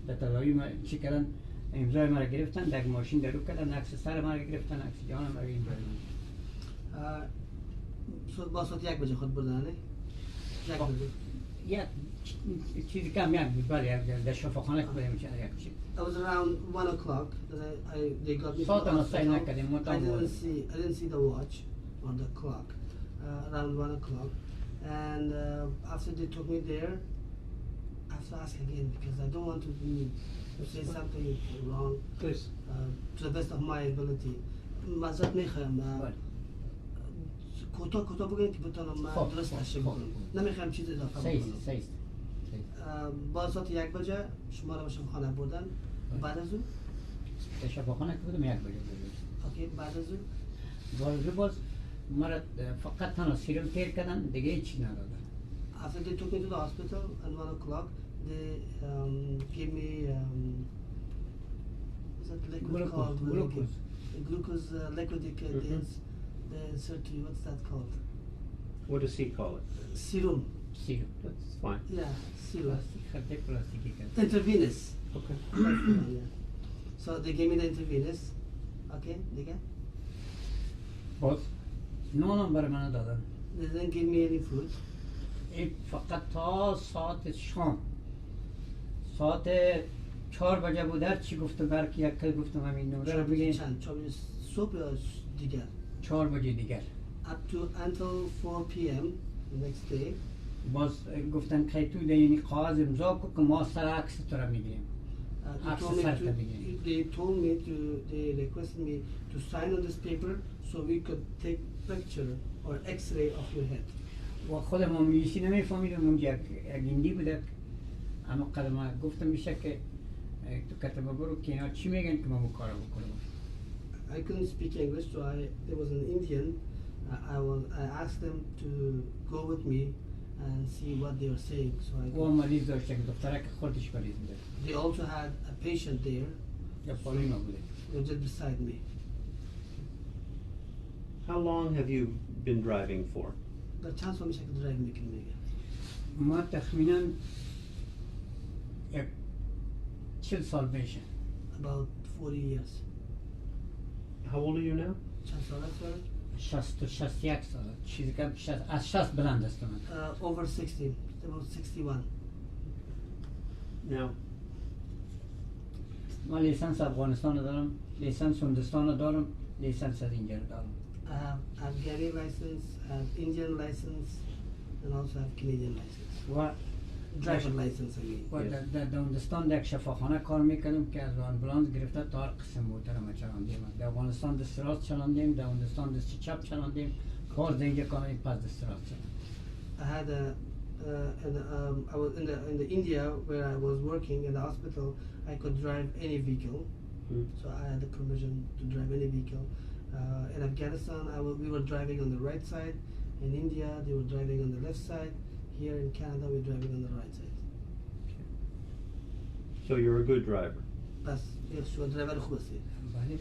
در تلاوی ما چی کردن امضای مرا گرفتن در ماشین درو کردن عکس سر مرا گرفتن عکس جان مرا این با ساعت 1 بجه خود بردن نه؟ 1 بجه. یک چیزی کم یک بود بله در شفاخانه که بودیم چه یک چیز It was around 1 o'clock that they got me to ساعت the ما سعی hospital. نکردیم I مطمئن didn't see the watch or the clock. Around 1 o'clock, and after they took me there, I have to ask again because I don't want to say something wrong. Please. To the best of my ability. معذرت میخوایم. کوتاه بگین که بتونم من درست تشریح کنم. نمیخوایم چیز اضافه بکنم. سیست با ساعت 1 بجه شما رو به شفاخانه بردن. بعد از اون در شفاخانه که بودم 1 بجه بود اوکی بعد از اون باز مرا فقط تنها سیرم تیر کردن دیگه هیچی ندادن. After they took me to the hospital at 1 o'clock, they gave me what's that liquid called? Glucose liquid they insert to you. What's that called? What does he call it? Serum. سیرم That's fine. Yeah, serum. پلاستیک خرده پلاستیکی کرد Intravenous. Okay. That's the one, yeah. So they gave me the intravenous. Okay, دیگه. باز نانم برای من دادن They didn't give me any food. این فقط تا ساعت شام ساعت 4 بجه بود هر چی گفتم برکی یک کل گفتم همین نمره رو بگین چند؟ 4 بجه صبح یا دیگر؟ 4 بجه دیگر Up to until 4 p.m. the next day. باز گفتن که تو دینی قاضی امضا کن که ما سر عکس تو را میگیریم They told me they requested me to sign on this paper so we could take picture or X-ray of your head. و خودم انگلیسی نمیفهمیدم اونجا یک هندی بود اما قدم گفتم میشه که تو کتبه برو که اینا چی میگن که ما اون کارو بکنم. I couldn't speak English, so there was an Indian. I asked them to go with me and see what they were saying. So و مریض داشته که دختره که خودش مریض بوده they also had a patient there. یا پالیما بوده They were just beside me. How long have you been driving for? در چند سال میشه که درایو میکنی میگه؟ ما تخمینا یک 40 سال بشه. About 40 years. How old are you now? چند سال است؟ 60 و 61 سال. چیزی که از 60 بلند است من. Over 60, about 61. Now, من لیسانس افغانستان دارم، لیسانس هندوستان دارم، لیسانس از اینجا دارم. I have Afghani license, I have Indian license, and also have Canadian license. و Driver license, I mean. و در هندوستان در شفاخانه کار میکردم که از آمبولانس گرفته تا هر قسم موتر ما چلاندیم. در افغانستان دست راست چلاندیم، در هندوستان دست چپ چلاندیم، باز اینجا کاملی پس دست راست چلاندیم. I had I was in the India where I was working in the hospital. I could drive any vehicle, so I had the permission to drive any vehicle. In Afghanistan, we were driving on the right side. In India, they were driving on the left side. Here in Canada, we're driving on the right side. so you're a good driver. بس شو driver خوب هستی. بله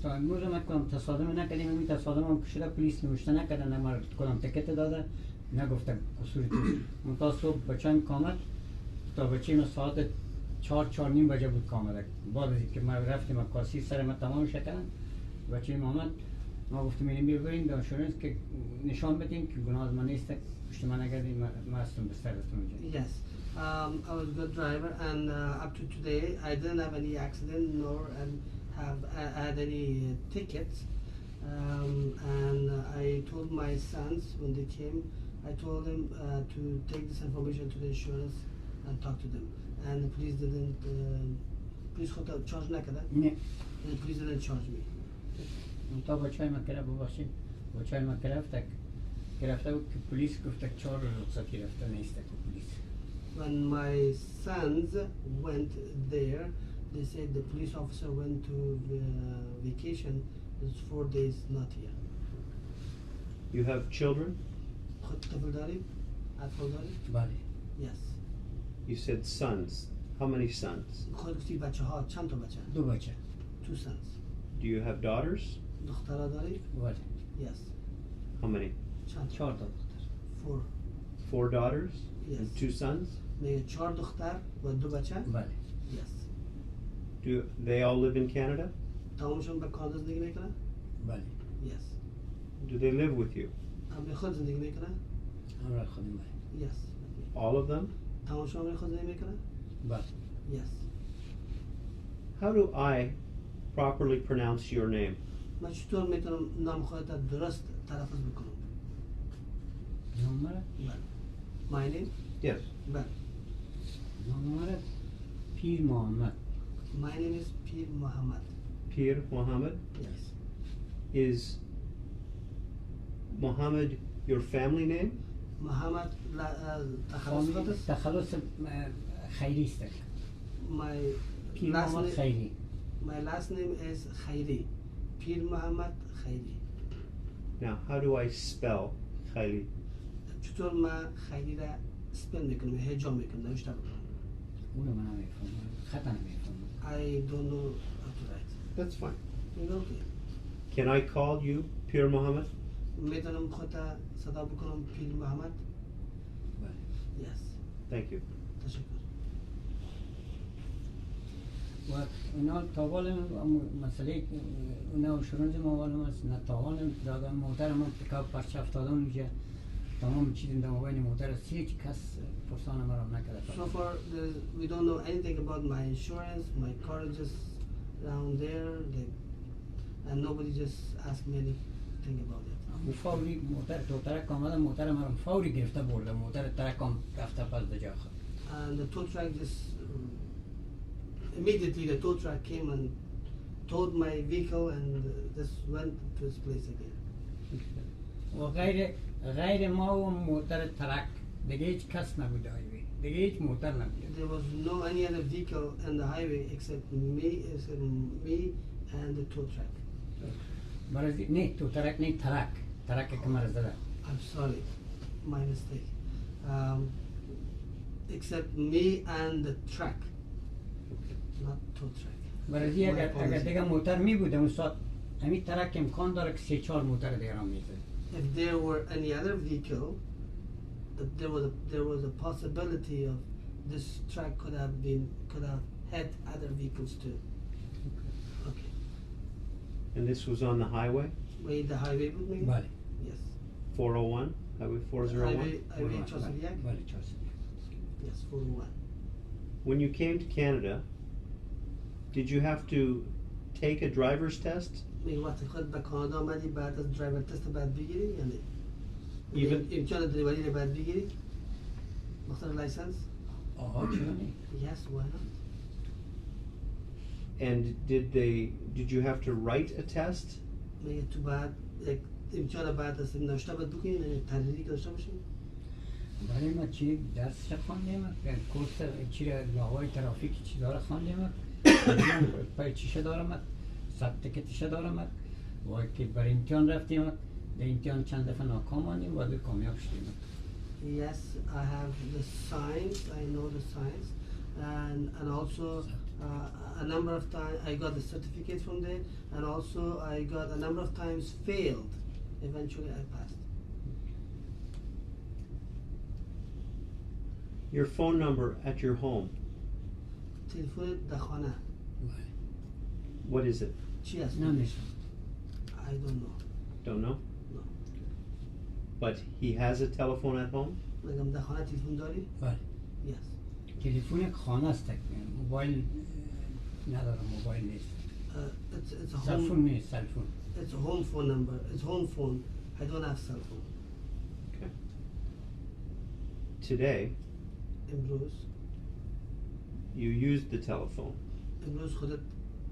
تا امروز ما کدام تصادم نکردیم. این تصادم هم که شده پلیس نوشته نکردن، نه ما کدام تکت داده، نگفته قصوری توش. منتها صبح بچه‌م کامد تا بچه ما ساعت 4 نیم بجه بود کامده. بعد از اینکه ما رفتیم کاسی سر ما تمام شکن، بچه ما آمد، ما گفتیم میریم بریم دانشورنس که نشان بدیم که گناه از من نیست، پشت من نگردیم، ما هستم بستر هستم اینجا. Yes, I was a good driver, and up to today, I didn't have any accident nor had any tickets. And I told my sons when they came, I told them to take this information to the insurance and talk to them. And the police didn't. Police خود charge نکردن. نه. The police didn't charge me. منتها بچه ما کرده ببخشید، بچه ما گرفته بود که پلیس گفته 4 رخصت گرفته نیست که پلیس. When my sons went there, they said the police officer went to vacation. It's 4 days not here. You have children? خود طفل داری؟ اطفال داری؟ بله. Yes. You said sons. How many sons? خود گفتی بچه ها چند تا بچه؟ 2 بچه. 2 sons. Do you have daughters? دخترها داری؟ بله. Yes. How many? چند تا؟ 4 تا دختر. 4 daughters? Yes. And 2 sons? میگه 4 دختر و 2 بچه؟ بله. Yes. Do they all live in Canada? تمامشون به کانادا زندگی میکنن؟ بله. Yes. Do they live with you? همراه خود زندگی میکنن؟ همراه خودم بله. Yes. All of them? تمامشون همراه خود زندگی میکنن؟ بله. Yes. How do I properly pronounce your name? من چطور میتونم نام خودت درست تلفظ بکنم؟ نام مرا؟ بله. My name? Yes. بله. نام مرا پیر محمد. My name is Pir Muhammad. Pir Muhammad? Yes. Is Muhammad your family name? Muhammad تخلص خودت؟ تخلص خیری است. My پیر last محمد name. خیری. My last name is Khairi. Pir Muhammad Khairi. Now, how do I spell Khairi? چطور من خیری را سپل میکنم، هجا میکنم، نوشته بکنم. اون رو من نمیفهمم. خطا نمیفهمم. I don't know how to write. That's fine. It's okay. Can I call you Pir Muhammad? میتونم خودت صدا بکنم پیر محمد؟ بله. Yes. Thank you. تشکر. و اونا تاوال مسئله اونا شروع ما معلوم است نه تاوال دادن موتر ما پیکاپ پرچه افتادن اونجا تمام چیز در موبایل موتر است هیچ کس پرسان ما را نکرده. So far, we don't know anything about my insurance. My car is just down there, and nobody just asked me anything about it. فوری موتر تو ترک آمده موتر ما را فوری گرفته برده موتر ترک هم رفته پس دجا خود. And the tow truck just immediately the tow truck came and towed my vehicle and just went to its place again. و غیر ما و موتر ترک دیگه هیچ کس نبوده هایوی دیگه هیچ موتر نبوده. There was no any other vehicle on the highway except me and the tow truck. برای نه تو ترک نه ترک که مرا زده. I'm sorry, my mistake. Except me and the truck, not tow truck. برای My اگر apologies. دیگه موتر می بوده اون ساعت همین ترک امکان داره که 3-4 موتر دیگه هم میزه. If there were any other vehicle, that there was a possibility of this truck could have hit other vehicles too. Okay. And this was on the highway, Wait, the highway with me? بله. Yes. 401, Highway 401? Highway 401? بله 401. Yes, 401. When you came to Canada, did you have to take a driver's test? میگه وقتی خود به کانادا آمدی بعد از درایور تست باید بگیری یا نه؟ Even- امتحان دریوری رو باید بگیری؟ مختار لایسنس؟ آها چرا نه؟ Yes, why not? And did you have to write a test? میگه تو بعد یک امتحان بعد از نوشته باید بکنی یعنی تحریری که داشته باشی؟ برای ما چی درس خواندیم کورس چی راههای ترافیک چی داره خواندیم پای چیشه دارم ثبت تکتیشه دارم و که برای امتحان رفتیم در امتحان چند دفعه ناکام ماندیم و کامیاب شدیم. Yes, I have the science, I know the science, and also a number of times I got the certificate from there, and also I got a number of times failed. Eventually I passed. Your phone number at your home, تلفون در خانه what is it? چی هست؟ نمیشم. I don't know. Don't know? No. But he has a telephone at home? میگم در خانه تلفن داری؟ بله. Yes. تلفن خانه است موبایل ندارم موبایل نیست. It's a سلفون home. نیست سلفون. It's a home phone number. It's home phone. I don't have cell phone. Okay. Today, امروز you used the telephone, امروز خودت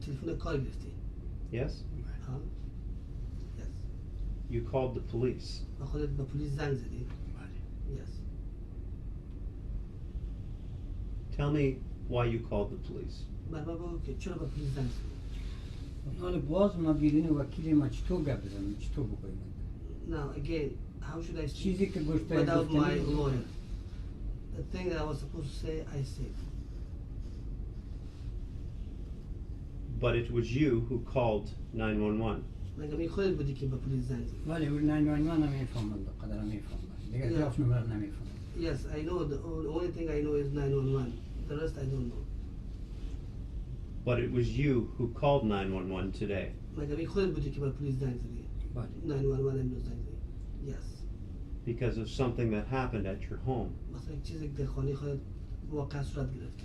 تلفن کار گرفتی. yes? ها؟ Yes. You called the police. و خودت به پلیس زنگ زدی. Yes. Tell me why you called the police. بر ما بگو که چرا به پلیس زنگ زدی. حالا باز ما بیرون وکیل ما چطور گپ بزنیم چطور بکنیم؟ Now again, how should I speak چیزی که گفته without my گفتنی- lawyer? The thing that I was supposed to say, I said. But it was you who called 911. مگه می خودت بودی که به پلیس زنگ زدی. ولی اون 911 نمیفهمم به قدر نمیفهمم دیگه Yeah. جاف نمبر نمیفهمم. Yes, I know. The only thing I know is 911. The rest I don't know. But it was you who called 911 today. مگه می خودت بودی که به پلیس زنگ زدی. بله. 911 امروز زنگ زدی. Yes. Because of something that happened at your home. مثلا یک چیزی که در خانه خودت واقع صورت گرفت.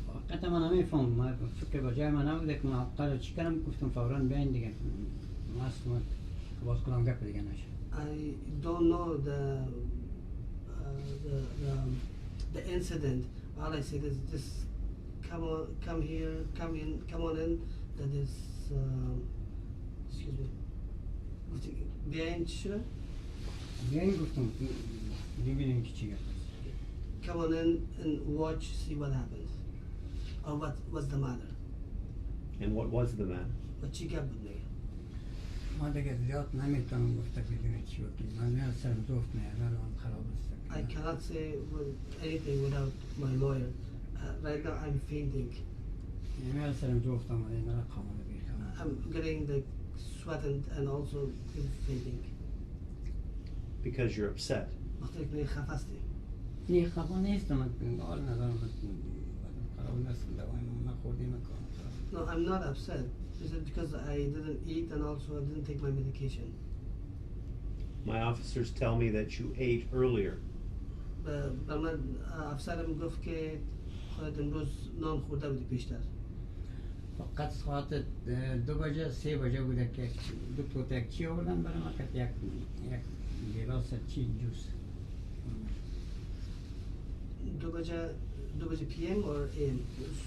واقعا من نمیفهمم من فکر با جای من نبوده که من قرار چی کردم گفتم فوراً بیاین دیگه ماست من باز کنم گپ دیگه نشه. I don't know the incident. All I said is just come here, come on in. That is, excuse me. گفتی بیاین چی شده؟ بیاین گفتم ببینیم که چی گپ است. Come on in and watch, see what happens, or what was the matter. And what was the matter? و چی گپ بود دیگه؟ ما دیگه زیاد نمیتونم گفته بدون چی بکنیم. من میاد سرم دوست میاد من خراب است. I cannot say anything without my lawyer. Right now I'm fainting. میاد سرم دوست آمده این را خامنه بیرکم. I'm getting the sweat and also fainting. Because you're upset. وقتی که خفه هستی. نه خفه نیستم من حال ندارم خراب نیستم دوای من خوردی نکنم. No, I'm not upset. It's just because I didn't eat and also I didn't take my medication. My officers tell me that you ate earlier. به من افسرم گفت که خودت امروز نان خورده بودی پیشتر. فقط ساعت 2 بجه 3 بجه بوده که دو پوتک چی آوردن برای ما که یک گلاس چی جوس. 2 بجه PM or AM?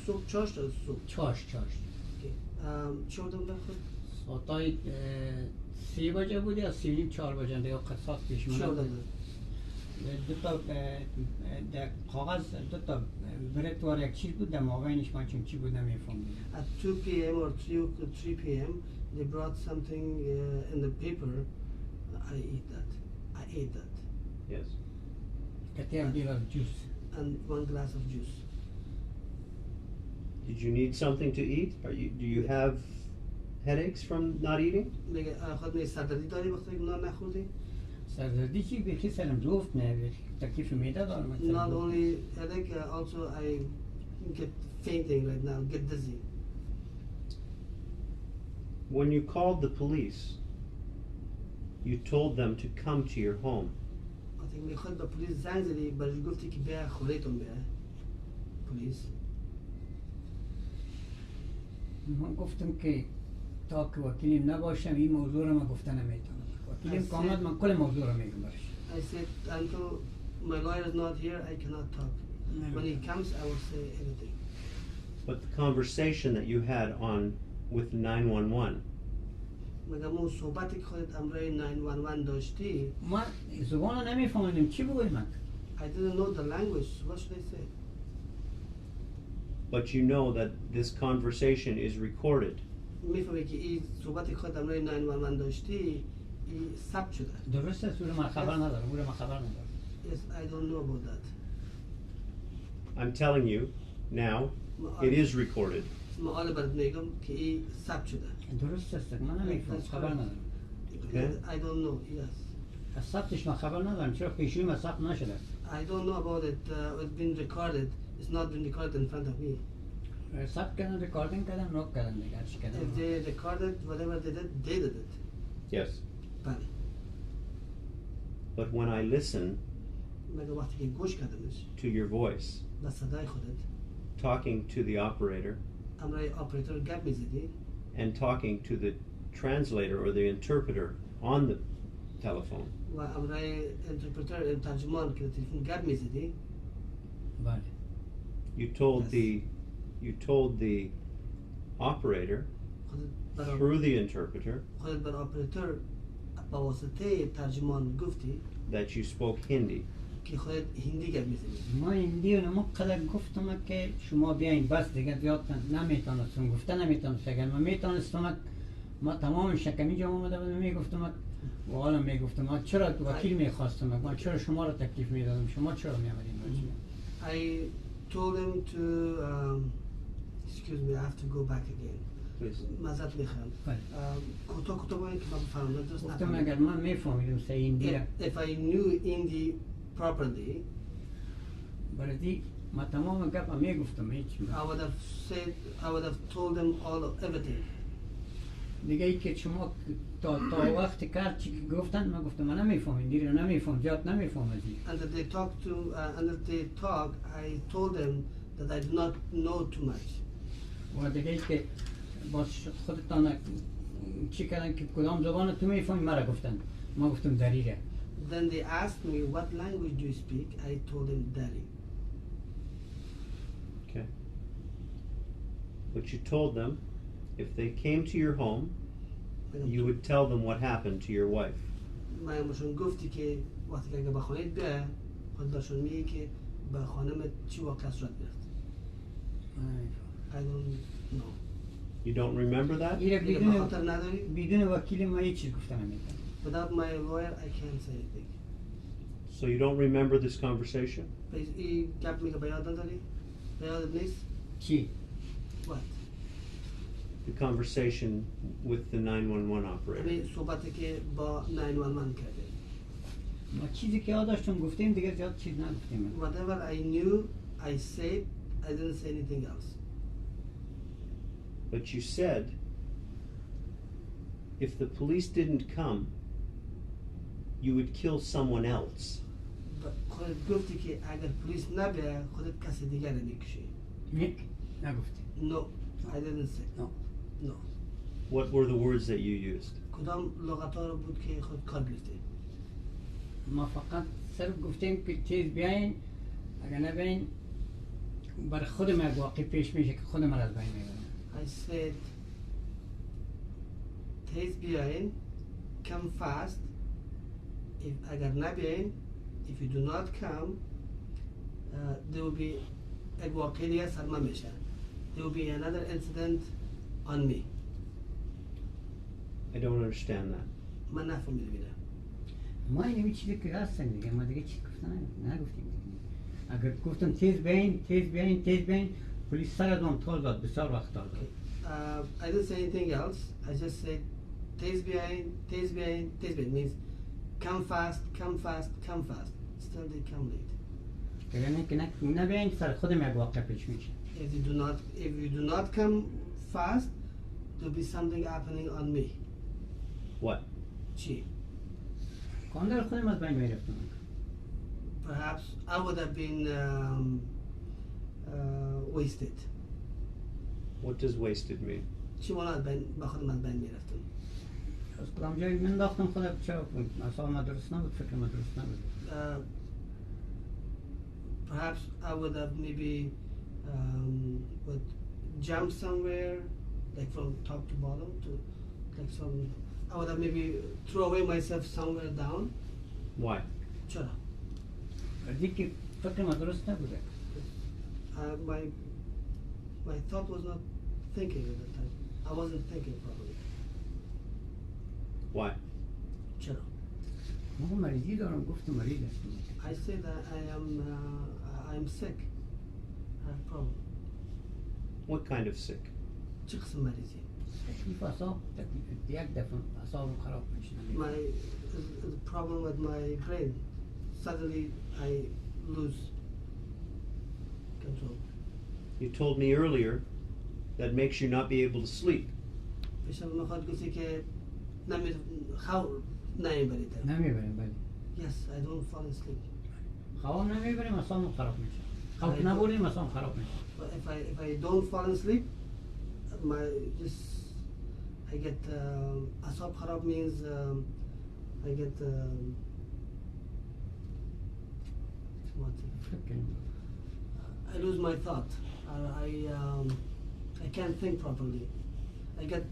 صبح چاش تا صبح؟ چاش. Okay. چی آوردن برای خود؟ ساعتای 3 بجه بوده یا 4 بجه دیگه قصاص پیش چی من آوردن بود. دو تا در کاغذ دو تا برتوار یک چیز بود در مابینش من چی بود نمیفهمیدم. At 2 PM or 3 PM they brought something in the paper. I ate that. Yes. که یک گلاس جوس. And 1 glass of juice. Did you need something to eat? Do you have headaches from not eating? میگه خود می سردردی داری وقتی که نان نخوردی؟ سردردی چی بیخی سرم جفت نه تکلیف معده دارم. Not only headache, also I get fainting right now, get dizzy. When you called the police, you told them to come to your home. وقتی می خود به پلیس زنگ زدی برای گفتی که بیا خونه‌تون بیا. پلیس. من گفتم که تا که وکیلیم نباشم این موضوع رو من گفتن نمیتونم. وکیلیم که آمد من کل موضوع رو میگم برش. I said until my lawyer is not here, I cannot talk. When he comes, I will say anything. But the conversation that you had with 911, مگه اون صحبتی که خودت امروی 911 داشتی؟ من زبان رو نمیفهمیدم چی بگویم من. I didn't know the language. What should I say? but you know that this conversation is recorded. میفهمی که این صحبتی که خودت امروی 911 داشتی این ثبت شده. درست است من خبر ندارم. من خبر ندارم. Yes, I don't know about that. I'm telling you now, it is recorded. ما حالا برات میگم که این ثبت شده. درست است من نمیفهمم خبر ندارم. I don't know. Yes. از ثبتش من خبر ندارم چرا پیشوی من ثبت نشده. I don't know about it. It's been recorded. It's not been recorded in front of me. ثبت کردن ریکاردینگ کردن نوت کردن دیگه هرچی کردن. If they recorded whatever they did it. Yes. بله. But when I listen مگه وقتی که گوش کردمش to your voice, به صدای خودت talking to the operator, امروی اپراتور گپ میزدی and talking to the translator or the interpreter on the telephone, و امروی انترپرتر ترجمان که تلفن گپ میزدی بله. you told the operator through the interpreter خودت بر اپراتور با واسطه ترجمان گفتی that you spoke Hindi. که خودت هندی گپ میزدی. ما هندی و نمو قدر گفتم که شما بیاین بس دیگه زیاد نمیتونستم گفتن نمیتونستم اگر من میتونستم ما تمام شکمی جا آمده بودم میگفتم و حالا میگفتم چرا وکیل میخواستم من چرا شما رو تکلیف میدادم شما چرا میامدین. I told him to excuse me I have to go back again. Please. معذرت میخوام. کوتاه باید که من بفهمم درست گفتم اگر من میفهمیدم سه هندی را If I knew Hindi properly بردی ما تمام گپ میگفتم هیچ I would have told them everything. دیگه ای که شما تا وقت کار چی گفتن من گفتم من نمیفهمم دیگه نمیفهمم زیاد نمیفهمم از این. And they talk I told them that I do not know too much. و دیگه ای که باز خودتان چی کردن که کدام زبان تو میفهمی مرا گفتن ما گفتم دریه. Then they asked me what language do you speak. I told them Dari. Okay. But you told them if they came to your home, you would tell them what happened to your wife. من بهشون گفتی که وقتی که اگه به خانه بیای خود بهشون میگی که به خانمت چی واقعا صورت گرفت. I don't know. You don't remember that? دیگه به خاطر نداری؟ بدون وکیل ما هیچ چیز گفتن نمیتونم. Without my lawyer I can't say anything. So you don't remember this conversation? این گپ میگه به یاد نداری؟ به یادت نیست؟ چی؟ What? The conversation with the 911 operator. همین صحبتی که با 911 کرده. ما چیزی که یادشون گفتیم دیگه زیاد چیز نگفتیم. Whatever I knew, I said. I didn't say anything else. But you said if the police didn't come, you would kill someone else. خودت گفتی که اگر پلیس نبیه خودت کسی دیگر رو میکشی. نگفتیم. No, I didn't say. No. No. What were the words that you used? کدام لغت‌ها رو بود که خود کار گرفتی؟ ما فقط صرف گفتیم که تیز بیاین اگر نبین بر خود من واقعی پیش میشه که خود من از بین میبرم. I said تیز بیاین come fast اگر نبیاین if you do not come there will be یک واقعی دیگه سرما میشه. There will be another incident on me. I don't understand that. من نفهمیدم اینه. ما این چیزی که هستن دیگه ما دیگه چیز گفتن نگفتیم. اگر گفتم تیز بیاین پلیس سر از اون تول داد بسیار وقت داد. I didn't say anything else. I just said, taste behind, taste behind, taste behind. Means come fast, come fast, come fast. Still they come late. که نه بیاین سر خودم یک واقع پیش میشه. If you do not come fast, there'll be something happening on me. What? Gee, کاندر خودم از بین میرفتم. perhaps I would have been wasted. What does wasted mean? چی مانا با خودم از بین میرفتم. از کدام جایی من داختم خودم چرا اصلا ما درست نبود فکر ما درست نبود. Perhaps I would have maybe would jump somewhere, like from top to bottom, to like some. I would have maybe throw away myself somewhere down. Why? چرا؟ دیگه فکر ما درست نبوده. My thought was not thinking at that time. I wasn't thinking properly. Why? چرا؟ ما مریضی دارم گفتم مریض هستم. I said that I am sick. I have a problem. What kind of sick? چه قسم مریضی؟ تکلیف اعصاب یک دفعه اعصابم خراب میشه. The problem with my brain. Suddenly I lose control. You told me earlier that makes you not be able to sleep. پیشم میخواد گفتی که نمیبرید. نمیبریم بله. Yes, I don't fall asleep. خواب نمیبریم اعصابم خراب میشه. خواب نبریم اعصابم خراب میشه. But if I don't fall asleep, I get asab kharab means I get what? I lose my thought. I can't think properly. I get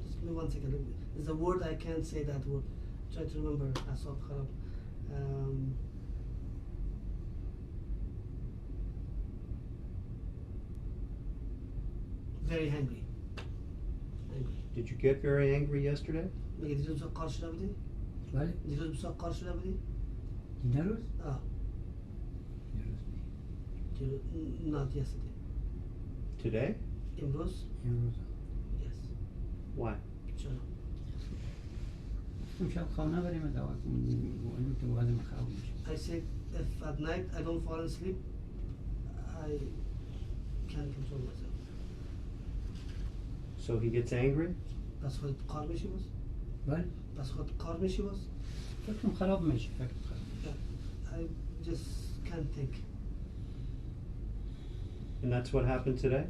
just give me 1 second. There's a word I can't say that word. Try to remember asab kharab. Very angry. Did you get very angry yesterday? میگه دیروز بسیار قار شده بودی؟ بله. دیروز بسیار قار شده بودی؟ این روز؟ دیروز not yesterday. Today? امروز؟ امروز. Yes. Why? چرا؟ گفتم شب خواب نبریم دوا کنیم که وزن خراب میشه. I said if at night I don't fall asleep, I can't control myself. So he gets angry? پس خود قار میشی باز؟ بله. پس خود قار میشی باز؟ فکرم خراب میشه. فکرم خراب میشه. I just can't think. And that's what happened today?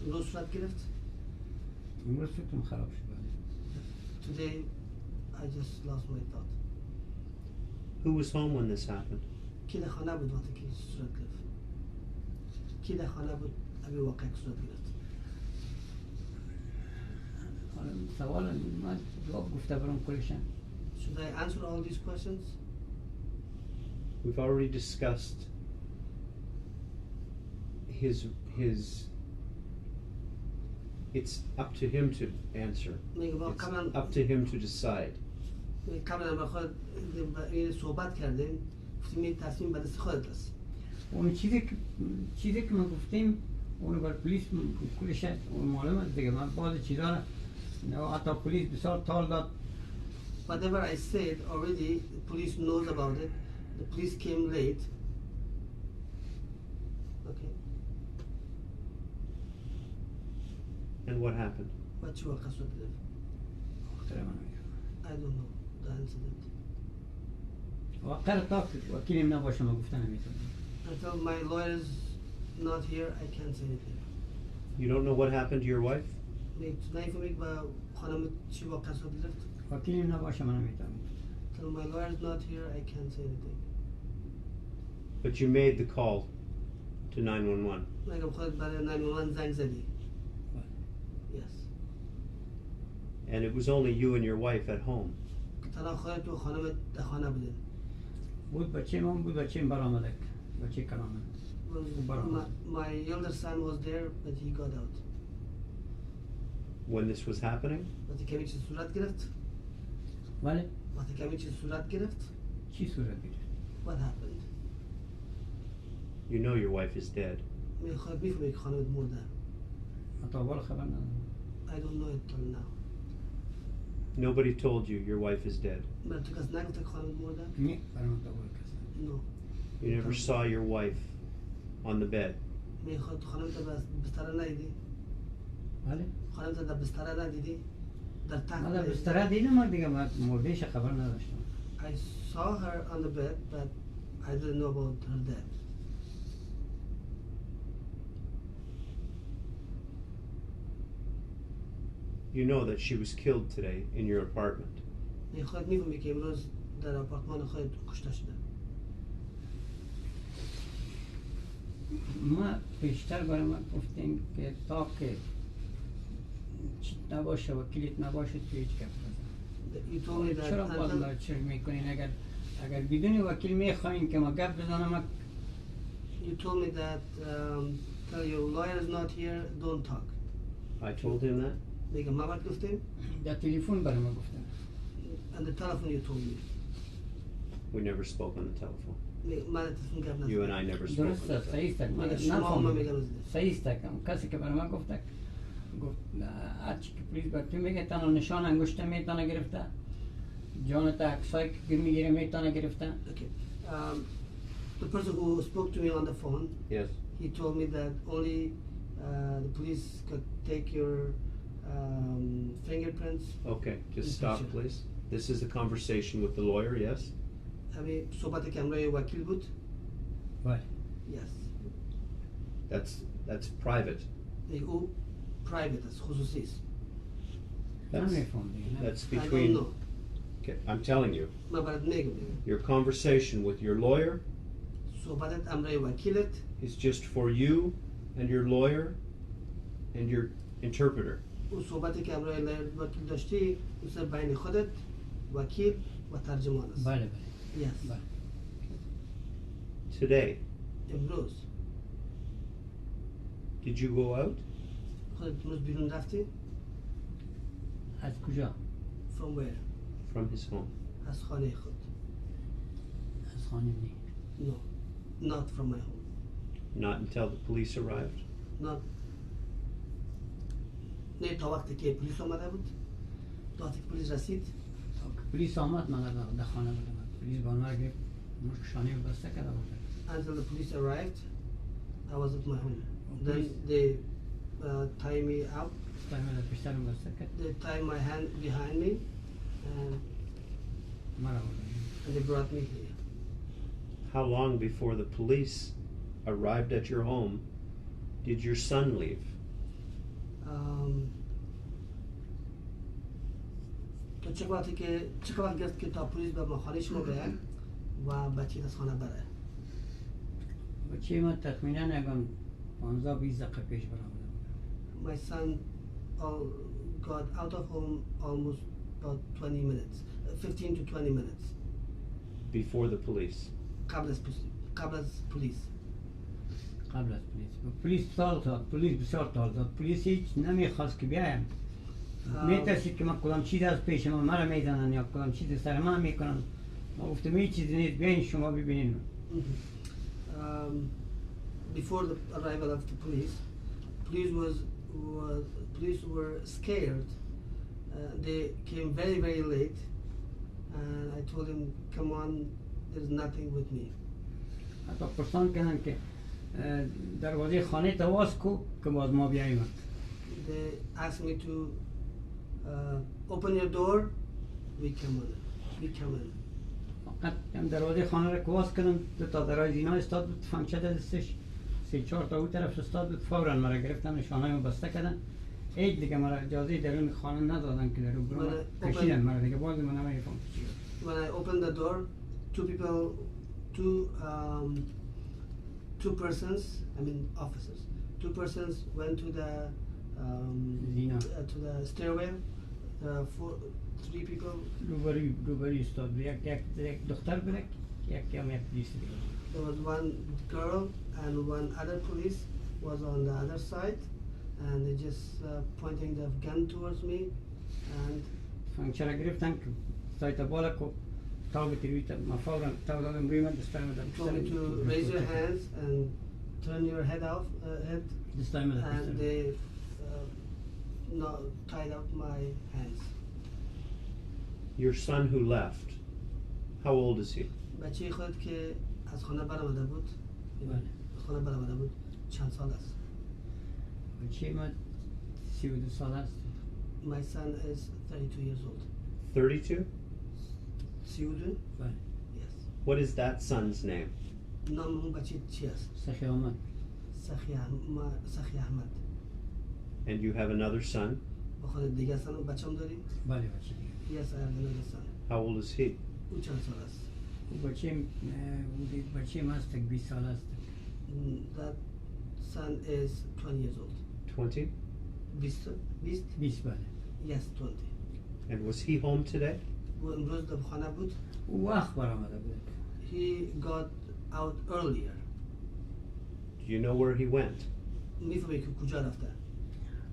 امروز صورت گرفت؟ امروز فکرم خراب شد. Today I just lost my thought. Who was home when this happened? کی در خانه بود وقتی که صورت گرفت؟ کی در خانه بود اگه واقعا صورت گرفت؟ سوال من جواب گفته برام کلشن. Should I answer all these questions? We've already discussed his it's up to him to answer. It's up to him to decide. قبلا با خود صحبت کردیم گفتیم تصمیم به دست خودت است. اون چیزی که ما گفتیم اون بر پلیس کلش اون معلومه است دیگه. من بعضی چیزا رو حتی پلیس بسیار تال داد. Whatever I said already, the police knows about it. The police came late. Okay. And what happened? What you were I don't know the incident. واقعا تا وکیلم نباشه ما گفتن نمیتونم. Until my lawyer is not here, I can't say anything. You don't know what happened to your wife? نمیفهمید با خانم چی واقعا شد گرفت. وکیلم نباشه من نمیتونم. Until my lawyer is not here, I can't say anything. But you made the call to 911. مگه خودت برای 911 زنگ زدی؟ Yes. And it was only you and your wife at home. تنها خودت و خانمت در خانه بودین. بود بچه من بود بچه برآمده. بچه کلامه. My elder son was there, but he got out. When this was happening? وقتی کمی چیز صورت گرفت؟ بله. وقتی کمی چیز صورت گرفت؟ چی صورت گرفت؟ What happened? You know your wife is dead. خب میفهمی که خانمت مرده. تا بالا خبر ندارم. I don't know it till now. Nobody told you your wife is dead. برای تو کس نگفته که خانمت مرده؟ نه برای من تا بالا کسی. No. You never saw your wife on the bed. میخواد خانمت بستر ندیدی؟ بله. خانمت در بستر ندیدی؟ در تخت من در ندیدی؟ بستر دیدم من دیگه مردهش خبر نداشتم. I saw her on the bed, but I didn't know about her death. You know that she was killed today in your apartment. خودت میفهمی که امروز در آپارتمان خودت کشته شده. ما بیشتر برای من گفتیم که تا که چیت نباشه و کلیت نباشه تو هیچ گپ You told me that چرا باز until چرا میکنین اگر بدون وکیل میخواین که ما گپ بزنم you told me that till your lawyer is not here, don't talk. I told him that. میگم ما باید گفتیم در تلفن برای من گفتم. and the telephone you told me. We never spoke on the telephone. من تلفن گپ You and نزدم. I never spoke on the درسته telephone. صحیح است من شما هم میگم صحیح است کسی که برای من گفت هرچی که پلیس بر تو میگه تنها نشان انگشته میتونه گرفته جان تا عکسایی که میگیره میتونه گرفته. Okay. The person who spoke to me on the phone, Yes. he told me that only the police could take your fingerprints. Okay, just Yes, stop, sure. please. This is a conversation with the lawyer, yes? همین صحبت که همراه وکیل بود. بله. Yes. That's private. او private است، خصوصی است. نمیفهم دیگه. That's I don't between. know. Okay, I'm telling you. من برات میگم. Your conversation with your lawyer صحبتت همراه وکیلت is just for you and your lawyer and your interpreter. اون صحبتی که همراه وکیل داشتی مثل بین خودت وکیل و ترجمان است. بله بله. Yes. بله. Today, امروز did you go out? خودت امروز بیرون رفتی؟ از کجا؟ From where? From his home. از خانه خود. از خانه نی. No. Not from my home. Not until the police arrived. Not. نه تا وقتی که پلیس آمده بود. تا وقتی که پلیس رسید. پلیس آمد من در خانه بودم. پلیس با من گرفت شانه بسته کرده بود. Until the police arrived, I was at my home. Then Police- they tie me out. من بیشترم بسته کرد. They tie my hand behind me, and مرا بودم. they brought me here. How long before the police arrived at your home did your son leave? تو چه وقتی گرفت که تا پلیس به خانه شما بیاین و بچه از خانه بره. بچه من تخمینا یکم 15-20 دقیقه پیش برآمده بود. My son got out of home almost about 20 minutes, 15 to 20 minutes. Before the police. قبل از پلیس. قبل از پلیس سال داد. پلیس بسیار سال داد. پلیس هیچ نمیخواست که بیایم. میترسید که من کدام چیز از پیش من مرا میزنن یا کدام چیز سر من میکنن. ما گفتم هیچ چیزی نیست بیاین شما ببینین. Before the arrival of the police were scared. They came very, very late, and I told him, "Come on, there's nothing with me." حتی پرسان کردن که دروازه خانه تا باز کو که باز ما بیاییم. They asked me to open your door. We come in. فقط هم دروازه خانه را باز کردم دو تا درای زینا استاد بود فنکشه دستش 3-4 تا اون طرف استاد بود فوراً مرا گرفتن نشانه‌مو بسته کردن هیچ دیگه مرا اجازه درون خانه ندادن که در رو کشیدن مرا دیگه باز من نمیفهم. When I opened the door, two persons, I mean officers, two persons went to the stairway. 3 people. روبروی استاد یک دختر بود یک پلیس دیگه. There was one girl and one other police was on the other side, and they just pointing the gun towards me, and فنکشه را گرفتن که سایت بالا کو تابت روی ما فورا تابدم روی من دستای من You want me to raise your hands and turn your head دستای من and they no, tied up my hands. Your son who left, how old is he? بچه خود که از خانه برآمده بود بله. از خانه برآمده بود چند سال است؟ بچه ما 32 سال است. My son is 32 years old. 32? 32? بله. Yes. What is that son's name? نام اون بچه چی است؟ سخی آمد. سخی احمد. And you have another son? با خود دیگه سن و بچه هم داری؟ بله بچه دیگه. Yes, I have another son. How old is he? او چند سال است؟ بچه ما است 20 سال است. That son is 20 years old. 20? 20? بله. Yes, 20. And was he home today? و امروز در خانه بود. او وقت برآمده بود. He got out earlier. Do you know where he went? میفهمی که کجا رفته؟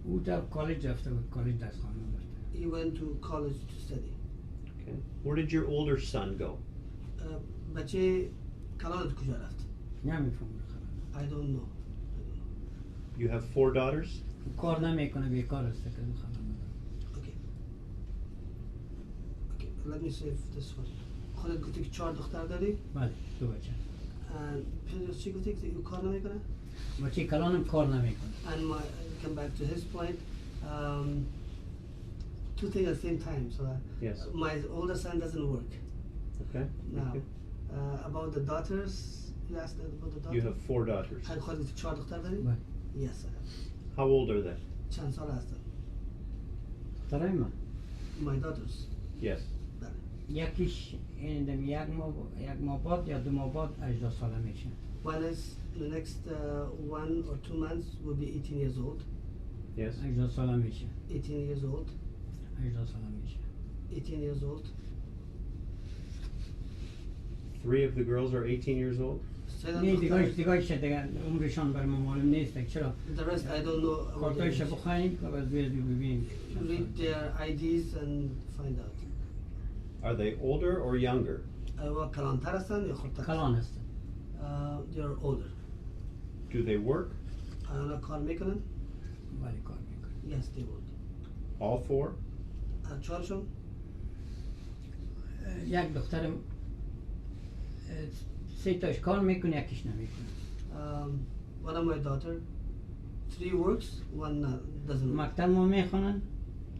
او تا کالج رفته بود. کالج درس خوانده رفته. He went to college to study. Okay. Where did your older son go? بچه کلانت کجا رفت؟ نمیفهمم. I don't know. You have 4 daughters? کار نمیکنه بیکار است که خبر ندارم. Okay. Okay, let me save this one. خودت گفتی که 4 دختر داری؟ بله دو بچه. پدرت چی گفتی که کار نمیکنه؟ بچه کلانم کار نمیکنه. And come back to his point. Two things at the same time. So Yes. my older son doesn't work Okay. now. Okay. About the daughters, you asked about the daughters. You have 4 daughters. And خودت 4 دختر داری؟ بله. Yes, I have. How old are they? چند سال هستن؟ دخترای من. My daughters. Yes. بله. یکیش یک ماه بعد یا 2 ماه بعد 18 ساله میشه. One is in the next 1 or 2 months will be 18 years old. Yes. 18 ساله میشه. 18 years old. 18 ساله میشه. 18 years old. 3 of the girls are 18 years old? نه دیگه دیگه عمرشان بر ما معلوم نیست. چرا؟ The rest I don't know. about their کارتایش age. بخواهیم و بعد ببینیم. Read their IDs and find out. Are they older or younger? و کلانتر هستن یا خردتر؟ کلان هستن. They're older. Do they work? آیا کار میکنن؟ ولی کار میکنن. Yes, they would. All 4? چهارشون؟ یک دخترم 3 تاش کار میکنه یکیش نمیکنه. One of my daughter, 3 works, 1 doesn't work. مکتب ما میخونن.